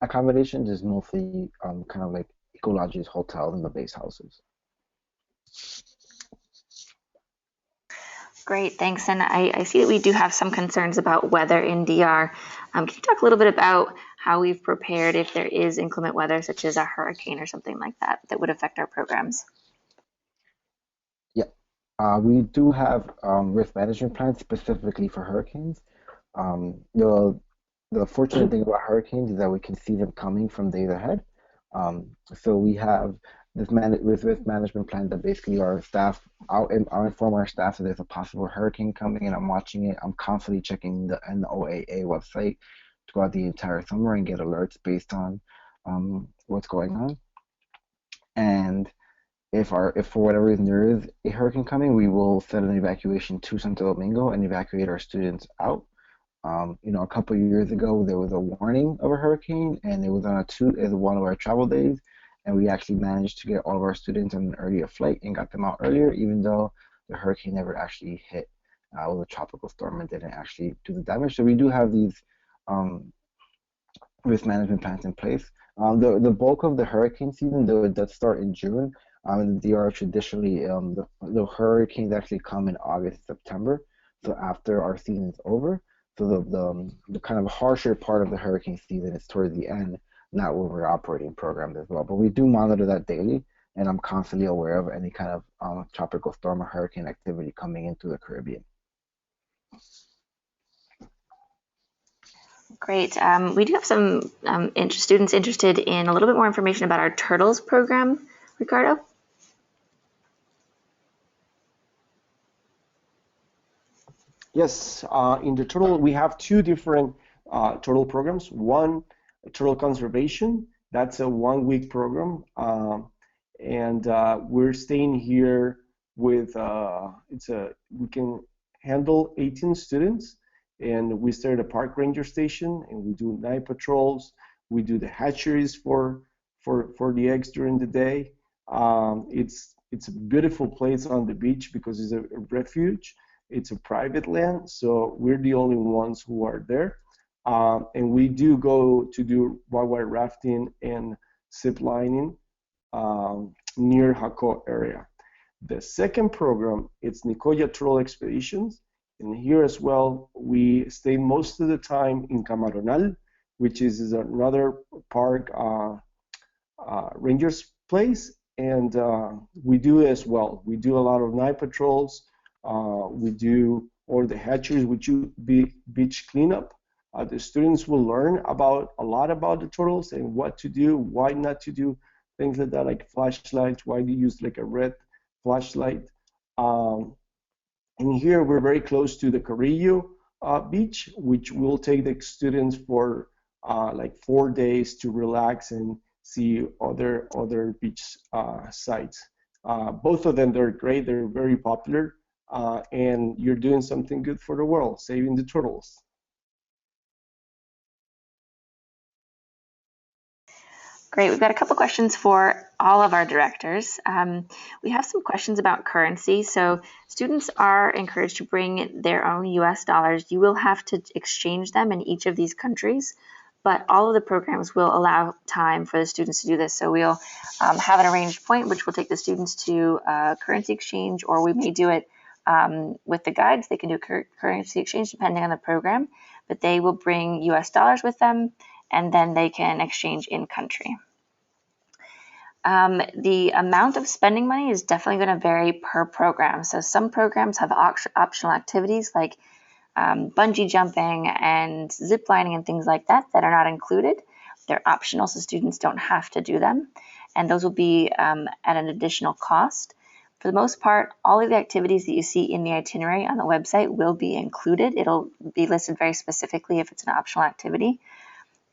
accommodations. It's mostly kind of like eco lodges, hotels, and the base houses. Great, thanks. And I see that we do have some concerns about weather in DR. Can you talk a little bit about how we've prepared if there is inclement weather, such as a hurricane or something like that, that would affect our programs? Yeah, we do have risk management plans specifically for hurricanes. The fortunate thing about hurricanes is that we can see them coming from days ahead. So we have this risk management plan that basically our staff, I'll inform our staff that there's a possible hurricane coming, and I'm watching it. I'm constantly checking the NOAA website throughout the entire summer and get alerts based on what's going on. And if for whatever reason there is a hurricane coming, we will set an evacuation to Santo Domingo and evacuate our students out. A couple of years ago, there was a warning of a hurricane, and it was on one of our travel days, and we actually managed to get all of our students on an earlier flight and got them out earlier, even though the hurricane never actually hit. It was a tropical storm and didn't actually do the damage. So we do have these risk management plans in place. The bulk of the hurricane season, though, it does start in June. In the DR, traditionally, the hurricanes actually come in August, September, so after our season is over. So the kind of harsher part of the hurricane season is towards the end, not where we're operating programs as well. But we do monitor that daily, and I'm constantly aware of any kind of tropical storm or hurricane activity coming into the Caribbean. Great. We do have some students interested in a little bit more information about our turtles program, Ricardo. Yes, in the turtle, we have two different turtle programs. One, turtle conservation, that's a 1 week program. And we're staying here with, we can handle 18 students. And we stay at a park ranger station and we do night patrols. We do the hatcheries for the eggs during the day. It's a beautiful place on the beach because it's a refuge. It's a private land, so we're the only ones who are there. And we do go to do whitewater rafting and zip lining near Jaco area. The second program, it's Nicoya Troll Expeditions. And here as well, we stay most of the time in Camaronal, which is another park ranger's place. And we do as well. We do a lot of night patrols. We do all the hatcheries, we do beach cleanup. The students will learn a lot about the turtles and what to do, why not to do, things like that, like flashlights, why do you use like a red flashlight. And here we're very close to the Carrillo beach, which will take the students for like 4 days to relax and see other beach sites. Both of them, they're great, they're very popular. And you're doing something good for the world, saving the turtles. Great. We've got a couple questions for all of our directors. We have some questions about currency. So students are encouraged to bring their own US dollars. You will have to exchange them in each of these countries, but all of the programs will allow time for the students to do this. So we'll have an arranged point which will take the students to currency exchange, or we may do it with the guides. They can do currency exchange depending on the program, but they will bring US dollars with them and then they can exchange in country. The amount of spending money is definitely going to vary per program. So some programs have optional activities like bungee jumping and zip lining and things like that that are not included. They're optional, so students don't have to do them. And those will be at an additional cost. For the most part, all of the activities that you see in the itinerary on the website will be included. It'll be listed very specifically if it's an optional activity.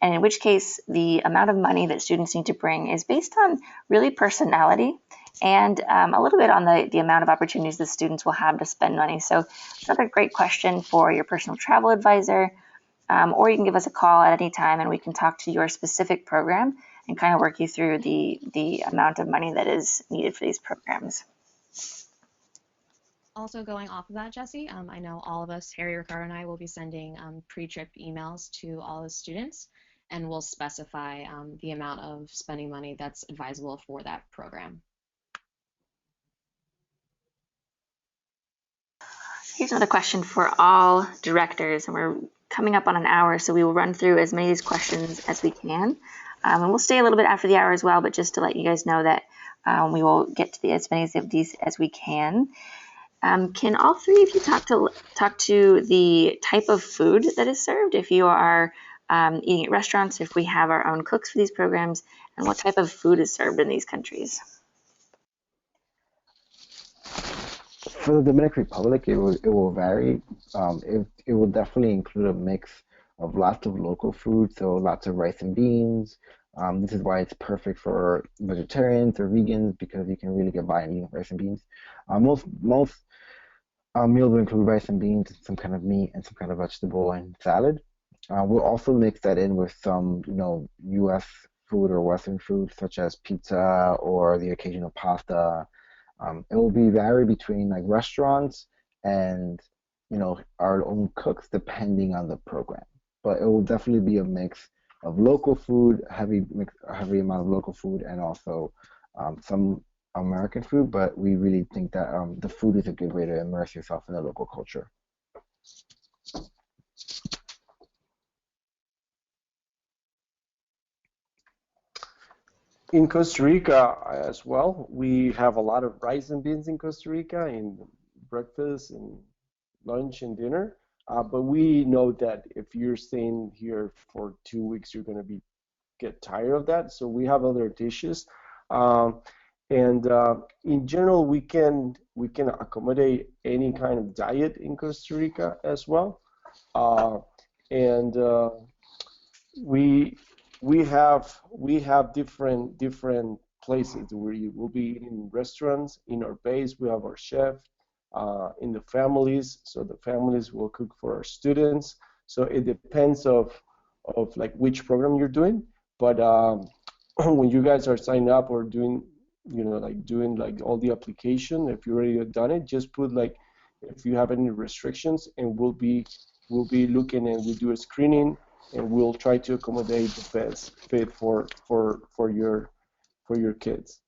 And in which case, the amount of money that students need to bring is based on really personality and a little bit on the amount of opportunities the students will have to spend money. So another great question for your personal travel advisor, or you can give us a call at any time and we can talk to your specific program and kind of work you through the amount of money that is needed for these programs. Also going off of that, Jesse, I know all of us, Harry, Ricardo, and I will be sending pre-trip emails to all the students, and we'll specify the amount of spending money that's advisable for that program. Here's another question for all directors, and we're coming up on an hour, so we will run through as many of these questions as we can. And we'll stay a little bit after the hour as well, but just to let you guys know that we will get to as many of these as we can. Can all three of you talk to the type of food that is served if you are eating at restaurants, if we have our own cooks for these programs, and what type of food is served in these countries? For the Dominican Republic, it will vary. It will definitely include a mix of lots of local food, so lots of rice and beans. This is why it's perfect for vegetarians or vegans because you can really get by eating rice and beans. Most meals will include rice and beans, some kind of meat, and some kind of vegetable and salad. We'll also mix that in with some, U.S. food or Western food, such as pizza or the occasional pasta. It will be vary between like restaurants and, our own cooks depending on the program. But it will definitely be a mix of local food, heavy amount of local food, and also some American food, but we really think that the food is a good way to immerse yourself in the local culture. In Costa Rica as well, we have a lot of rice and beans in Costa Rica in breakfast and lunch and dinner. But we know that if you're staying here for 2 weeks, you're going to be get tired of that. So we have other dishes, um, and in general, we can accommodate any kind of diet in Costa Rica as well. Uh, and we we have different places where you will be eating in restaurants. In our base, we have our chef. In the families, so the families will cook for our students. So it depends of like which program you're doing. But when you guys are signing up or doing, like doing like all the application, if you already done it, just put like if you have any restrictions, and we'll be looking, and we do a screening, and we'll try to accommodate the best fit for your kids.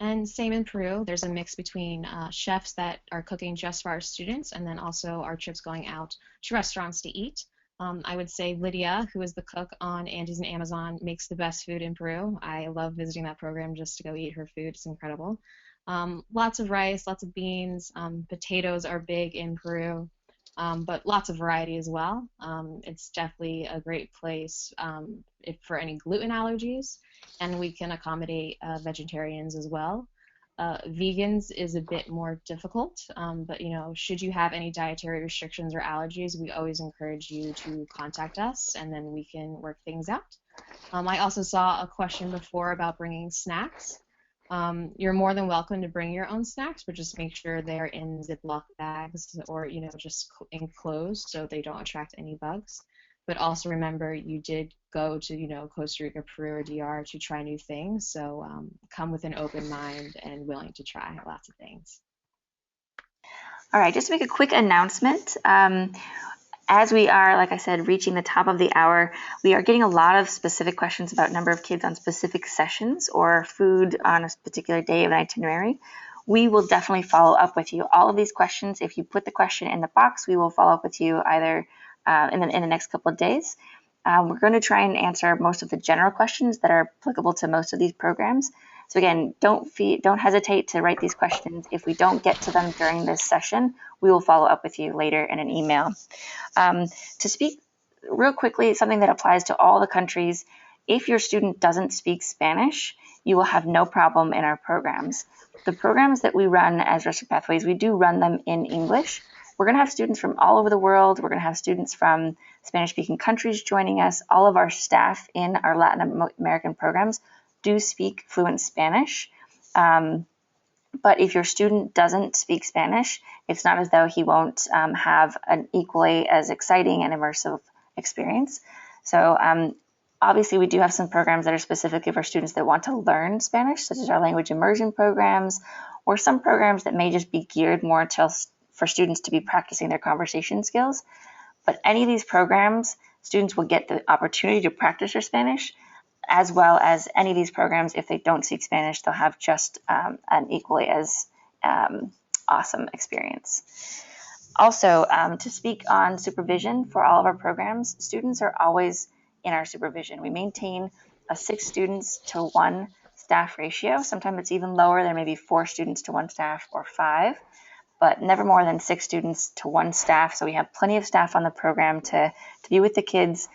And same in Peru, there's a mix between chefs that are cooking just for our students and then also our trips going out to restaurants to eat. I would say Lydia, who is the cook on Andes and Amazon, makes the best food in Peru. I love visiting that program just to go eat her food. It's incredible. Lots of rice, lots of beans. Potatoes are big in Peru, but lots of variety as well. It's definitely a great place if for any gluten allergies, and we can accommodate vegetarians as well. Vegans is a bit more difficult, but should you have any dietary restrictions or allergies, we always encourage you to contact us, and then we can work things out. I also saw a question before about bringing snacks. You're more than welcome to bring your own snacks, but just make sure they're in Ziploc bags or, just enclosed so they don't attract any bugs. But also remember, you did go to, Costa Rica, Peru, or DR to try new things. So come with an open mind and willing to try lots of things. All right, just to make a quick announcement. As we are, like I said, reaching the top of the hour, we are getting a lot of specific questions about number of kids on specific sessions or food on a particular day of an itinerary. We will definitely follow up with you. All of these questions, if you put the question in the box, we will follow up with you either in the next couple of days. We're going to try and answer most of the general questions that are applicable to most of these programs. So again, don't hesitate to write these questions. If we don't get to them during this session, we will follow up with you later in an email. To speak real quickly, something that applies to all the countries, if your student doesn't speak Spanish, you will have no problem in our programs. The programs that we run as Rustic Pathways, we do run them in English. We're going to have students from all over the world. We're going to have students from Spanish-speaking countries joining us. All of our staff in our Latin American programs do speak fluent Spanish. But if your student doesn't speak Spanish, it's not as though he won't have an equally as exciting and immersive experience. So obviously, we do have some programs that are specifically for students that want to learn Spanish, such as our language immersion programs, or some programs that may just be geared more for students to be practicing their conversation skills. But any of these programs, students will get the opportunity to practice their Spanish, as well as any of these programs, if they don't speak Spanish, they'll have just an equally as awesome experience. Also, to speak on supervision for all of our programs, students are always in our supervision. We maintain a 6 students to 1 staff ratio. Sometimes it's even lower. There may be 4 students to 1 staff or 5, but never more than 6 students to 1 staff. So we have plenty of staff on the program to be with the kids.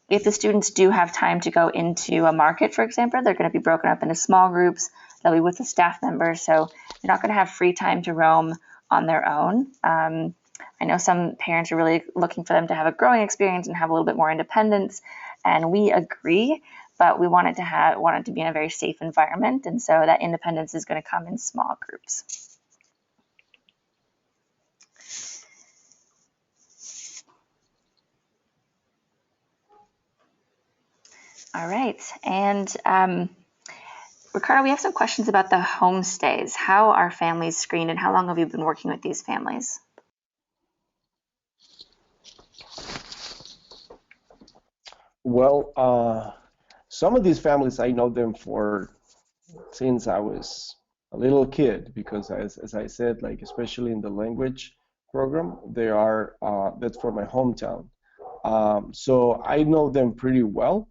If the students do have time to go into a market, for example, they're going to be broken up into small groups. They'll be with the staff members, so they're not going to have free time to roam on their own. I know some parents are really looking for them to have a growing experience and have a little bit more independence, and we agree, but we want it to be in a very safe environment, and so that independence is going to come in small groups. All right, and Ricardo, we have some questions about the homestays. How are families screened, and how long have you been working with these families? Well, some of these families, I know them since I was a little kid, because as I said, like especially in the language program, that's for my hometown. So I know them pretty well.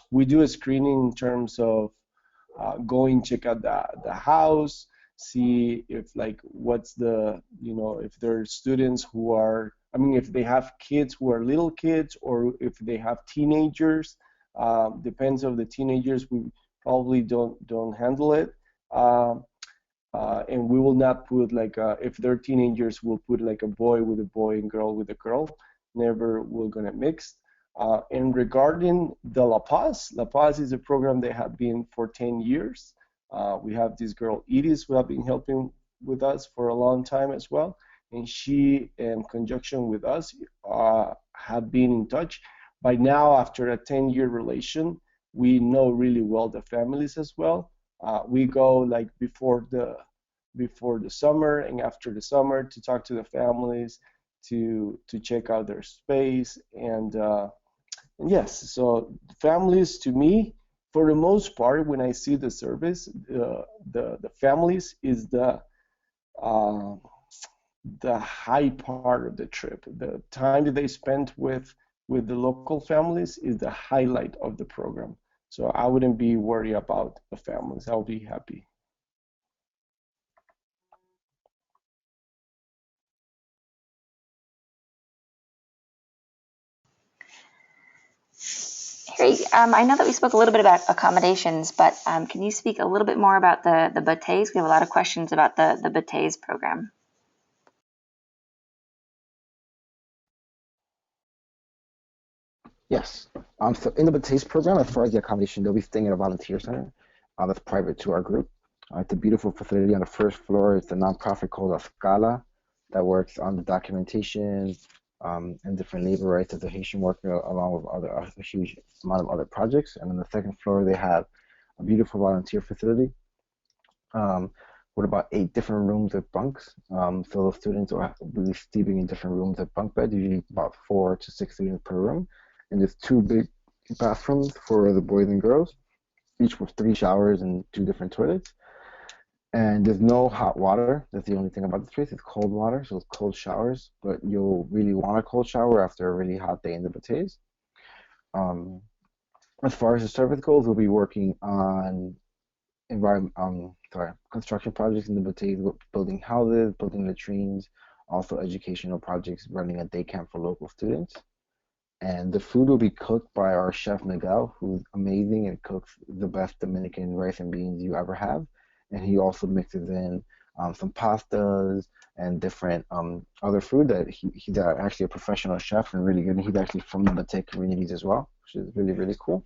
We do a screening in terms of going check out the house, see if like what's the, if there are students who are, I mean, if they have kids who are little kids or if they have teenagers. Depends of the teenagers, we probably don't handle it. Um, and we will not put like if they're teenagers, we'll put like a boy with a boy and girl with a girl. Never we're gonna mix. And regarding the La Paz is a program that have been for 10 years. We have this girl Iris who have been helping with us for a long time as well, and she, in conjunction with us, have been in touch. By now, after a 10-year relation, we know really well the families as well. We go like before the summer and after the summer to talk to the families, to check out their space, and yes, so families to me, for the most part, when I see the service, the families is uh, the high part of the trip. The time that they spend with the local families is the highlight of the program. So I wouldn't be worried about the families. I'll be happy. Harry, I know that we spoke a little bit about accommodations, but can you speak a little bit more about the batays? We have a lot of questions about the batays program. Yes. So in the Bataste program, as far as the accommodation, they'll be staying at a volunteer center that's private to our group. It's a beautiful facility on the first floor. It's a nonprofit called Escala that works on the documentation and different labor rights as a Haitian worker, along with a huge amount of other projects. And on the second floor, they have a beautiful volunteer facility um, with about 8 different rooms with bunks. So the students will be sleeping in different rooms with bunk beds, usually about 4 to 6 students per room. And there's 2 big bathrooms for the boys and girls, each with 3 showers and 2 different toilets. And there's no hot water. That's the only thing about this place. It's cold water, so it's cold showers. But you'll really want a cold shower after a really hot day in the Bates. Um, as far as the service goes, we'll be working on construction projects in the Bates, building houses, building latrines, also educational projects, running a day camp for local students. And the food will be cooked by our chef Miguel, who's amazing and cooks the best Dominican rice and beans you ever have. And he also mixes in some pastas and different other food that he's actually a professional chef and really good. And he's actually from the Batik communities as well, which is really, really cool.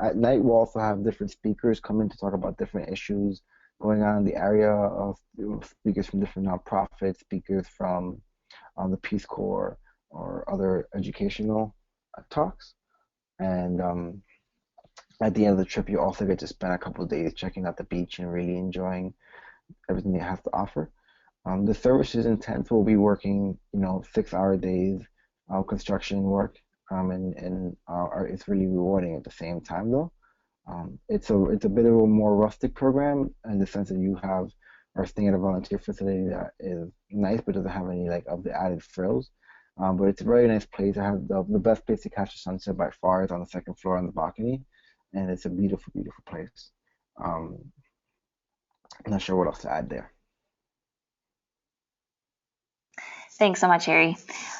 At night, we'll also have different speakers come in to talk about different issues going on in the area, of speakers from different nonprofits, speakers from the Peace Corps, or other educational talks. And at the end of the trip, you also get to spend a couple of days checking out the beach and really enjoying everything it has to offer. The service is intense. We'll be working, 6-hour days of construction work, and it's really rewarding at the same time, though. It's a bit of a more rustic program in the sense that you are staying at a volunteer facility that is nice but doesn't have any like of the added frills. But it's a very nice place. It has the best place to catch the sunset by far is on the second floor on the balcony, and it's a beautiful, beautiful place. Um, I'm not sure what else to add there. Thanks so much, Harry.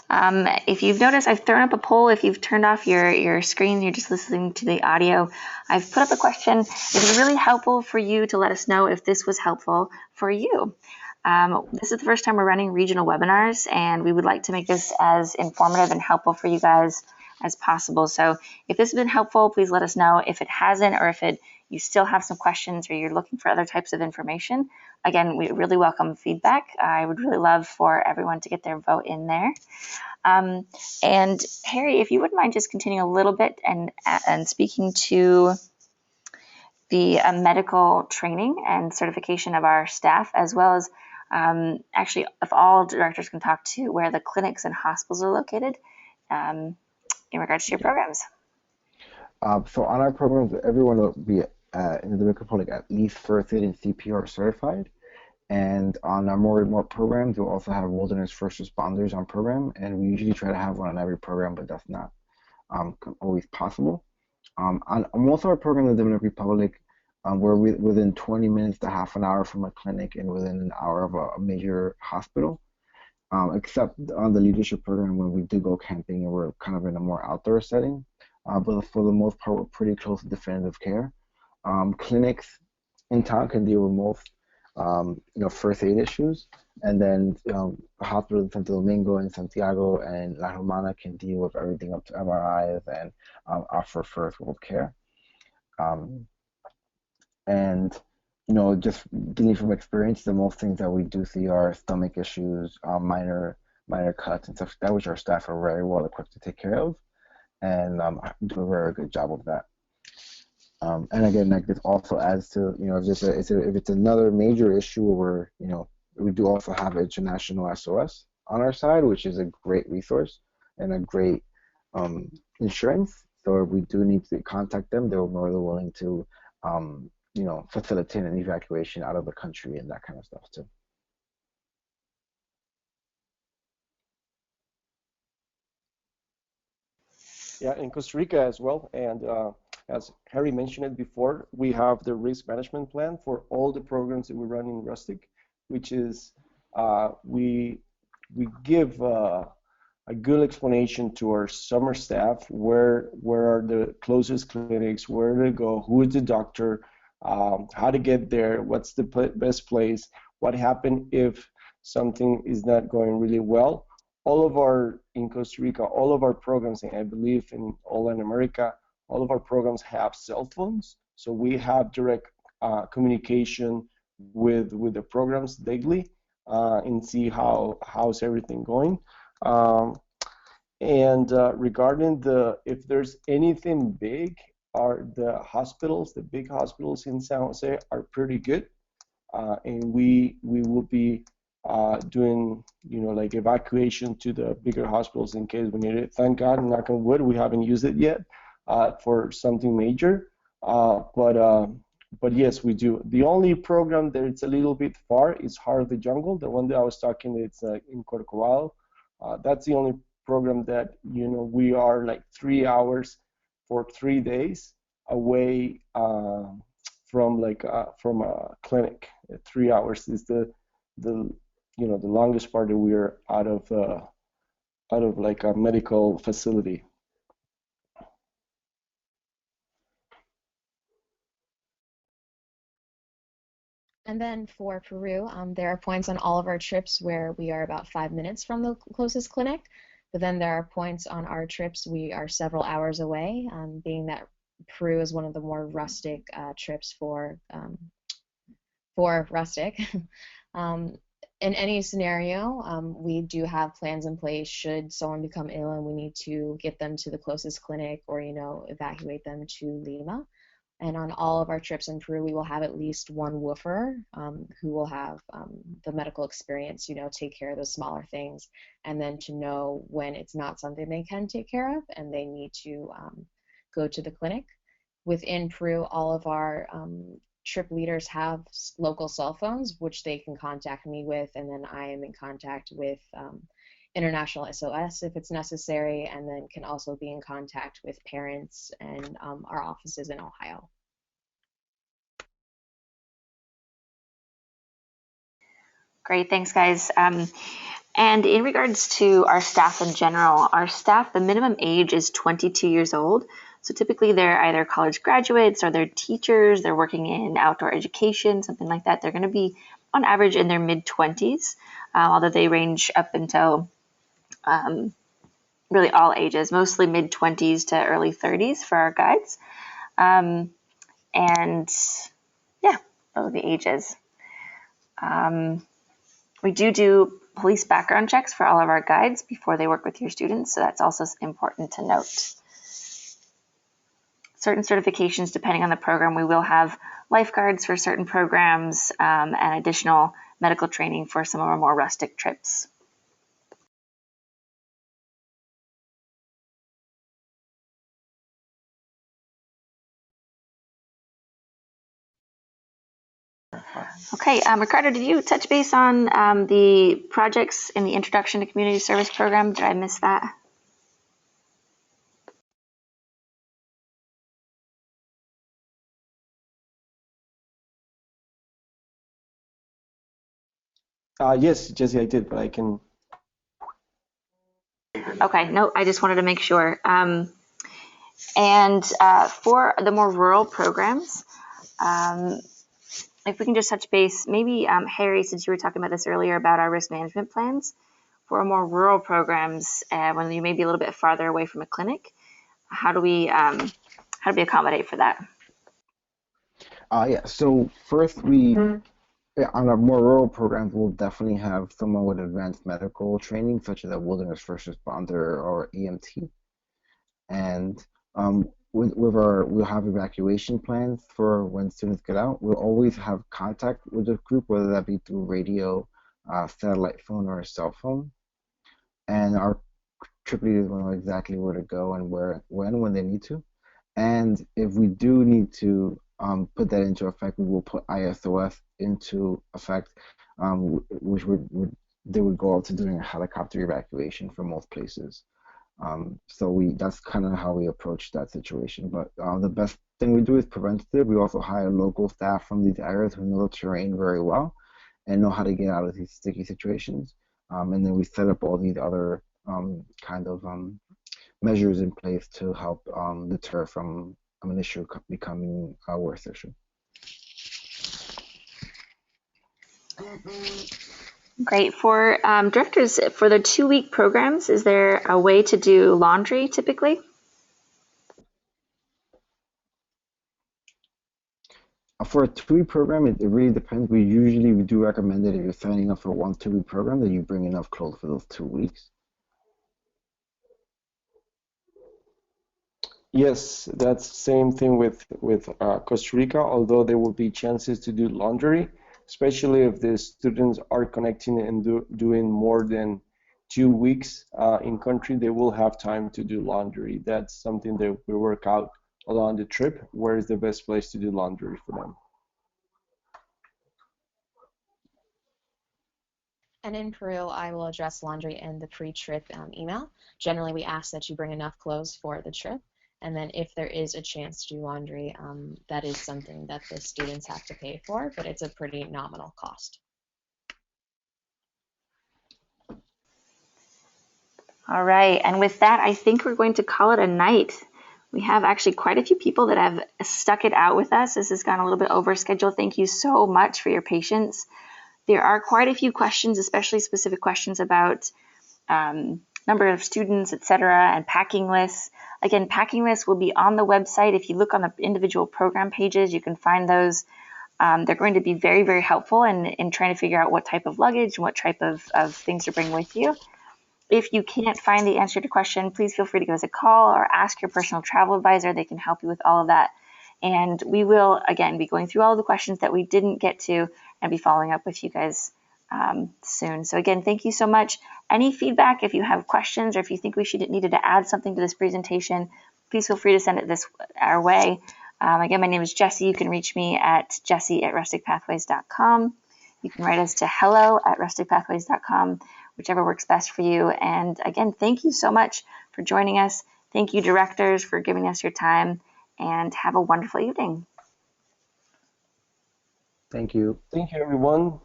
If you've noticed, I've thrown up a poll. If you've turned off your screen, you're just listening to the audio. I've put up a question. It was really helpful for you to let us know if this was helpful for you. This is the first time we're running regional webinars, and we would like to make this as informative and helpful for you guys as possible. So if this has been helpful, please let us know. If it hasn't, or if you still have some questions or you're looking for other types of information, again, we really welcome feedback. I would really love for everyone to get their vote in there. And Harry, if you wouldn't mind just continuing a little bit and speaking to the medical training and certification of our staff, as well as actually, if all directors can talk to where the clinics and hospitals are located in regards to your programs. So on our programs, everyone will be in the Dominican Republic at least first aid and CPR certified. And on our more remote programs, we'll also have wilderness first responders on program. And we usually try to have one on every program, but that's not always possible. On most of our programs in the Dominican Republic, We're within 20 minutes to half an hour from a clinic and within an hour of a major hospital. Except on the leadership program when we do go camping and we're kind of in a more outdoor setting. But for the most part, we're pretty close to definitive care. Clinics in town can deal with most, first aid issues, and then hospitals in Santo Domingo and Santiago and La Romana can deal with everything up to MRIs and offer first world care. Um, and just getting from experience, the most things that we do see are stomach issues, minor cuts and stuff like that, which our staff are very well equipped to take care of, and do a very good job of that. And again, like this also adds to if it's another major issue where we do also have international SOS on our side, which is a great resource and a great insurance. So if we do need to contact them, they're more than willing to facilitate an evacuation out of the country and that kind of stuff too. Yeah, in Costa Rica as well. And as Harry mentioned it before, we have the risk management plan for all the programs that we run in Rustic, which is we give a good explanation to our summer staff where are the closest clinics, where to go, who is the doctor, how to get there, what's the best place, what happened if something is not going really well. All of our, in Costa Rica, all of our programs, and I believe in all Latin America, all of our programs have cell phones, so we have direct communication with the programs daily and see how's everything going. And regarding if there's anything big, the big hospitals in San Jose are pretty good, and we will be doing like evacuation to the bigger hospitals in case we need it. Thank God, knock on wood, we haven't used it yet for something major, but yes, we do. The only program that it's a little bit far is Heart of the Jungle, the one that I was talking. It's in Corcovado. That's the only program that we are like 3 hours for 3 days away from a clinic. 3 hours is the longest part that we are out of like a medical facility. And then for Peru, there are points on all of our trips where we are about 5 minutes from the closest clinic, but then there are points on our trips we are several hours away, being that Peru is one of the more rustic trips for Rustic. In any scenario, we do have plans in place should someone become ill and we need to get them to the closest clinic or evacuate them to Lima. And on all of our trips in Peru, we will have at least one woofer who will have the medical experience, take care of those smaller things, and then to know when it's not something they can take care of and they need to go to the clinic. Within Peru, all of our trip leaders have local cell phones, which they can contact me with, and then I am in contact with International SOS if it's necessary, and then can also be in contact with parents and our offices in Ohio. Great, thanks guys. And in regards to our staff in general, our staff, the minimum age is 22 years old. So typically they're either college graduates or they're teachers, they're working in outdoor education, something like that. They're going to be on average in their mid-20s, although they range up until really all ages, mostly mid-20s to early 30s for our guides. And yeah, those are the ages. We do police background checks for all of our guides before they work with your students, so that's also important to note. Certain certifications, depending on the program, we will have lifeguards for certain programs and additional medical training for some of our more rustic trips. Okay, Ricardo, did you touch base on the projects in the Introduction to Community Service program? Did I miss that? Yes, Jesse, I did, but I can. Okay, no, I just wanted to make sure. And for the more rural programs, if we can just touch base, maybe Harry, since you were talking about this earlier about our risk management plans, for more rural programs, when you may be a little bit farther away from a clinic, how do we accommodate for that? Yeah. So first, on our more rural programs, we'll definitely have someone with advanced medical training, such as a wilderness first responder or EMT. And we'll have evacuation plans for when students get out. We'll always have contact with the group, whether that be through radio, satellite phone, or a cell phone. And our trip leaders will know exactly where to go and when they need to. And if we do need to put that into effect, we will put ISOS into effect, which they would go out to doing a helicopter evacuation for most places. So that's kind of how we approach that situation. But the best thing we do is preventative. We also hire local staff from these areas who know the terrain very well and know how to get out of these sticky situations. And then we set up all these other kind of measures in place to help deter from an issue becoming a worse issue. Great. For directors, for the 2-week programs, is there a way to do laundry typically? For a 2-week program, it really depends. We do recommend that if you're signing up for one 2-week program, that you bring enough clothes for those 2 weeks. Yes, that's the same thing with Costa Rica, although there will be chances to do laundry, especially if the students are connecting and doing more than 2 weeks in country, they will have time to do laundry. That's something that we work out along the trip. Where is the best place to do laundry for them? And in Peru, I will address laundry in the pre-trip email. Generally, we ask that you bring enough clothes for the trip. And then if there is a chance to do laundry, that is something that the students have to pay for, but it's a pretty nominal cost. All right. And with that, I think we're going to call it a night. We have actually quite a few people that have stuck it out with us. This has gone a little bit over schedule. Thank you so much for your patience. There are quite a few questions, especially specific questions about number of students, etc., and packing lists. Again, packing lists will be on the website. If you look on the individual program pages, you can find those. They're going to be very, very helpful in trying to figure out what type of luggage and what type of things to bring with you. If you can't find the answer to your question, please feel free to give us a call or ask your personal travel advisor. They can help you with all of that. And we will, again, be going through all of the questions that we didn't get to and be following up with you guys soon. So again, thank you so much. Any feedback, if you have questions or if you think we needed to add something to this presentation, please feel free to send it our way. Again, my name is Jessie. You can reach me at jessie@rusticpathways.com. You can write us to hello@rusticpathways.com, whichever works best for you. And again, thank you so much for joining us. Thank you, directors, for giving us your time, and have a wonderful evening. Thank you. Thank you, everyone.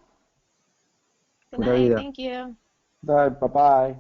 Good night. Thank you. Bye. Bye-bye.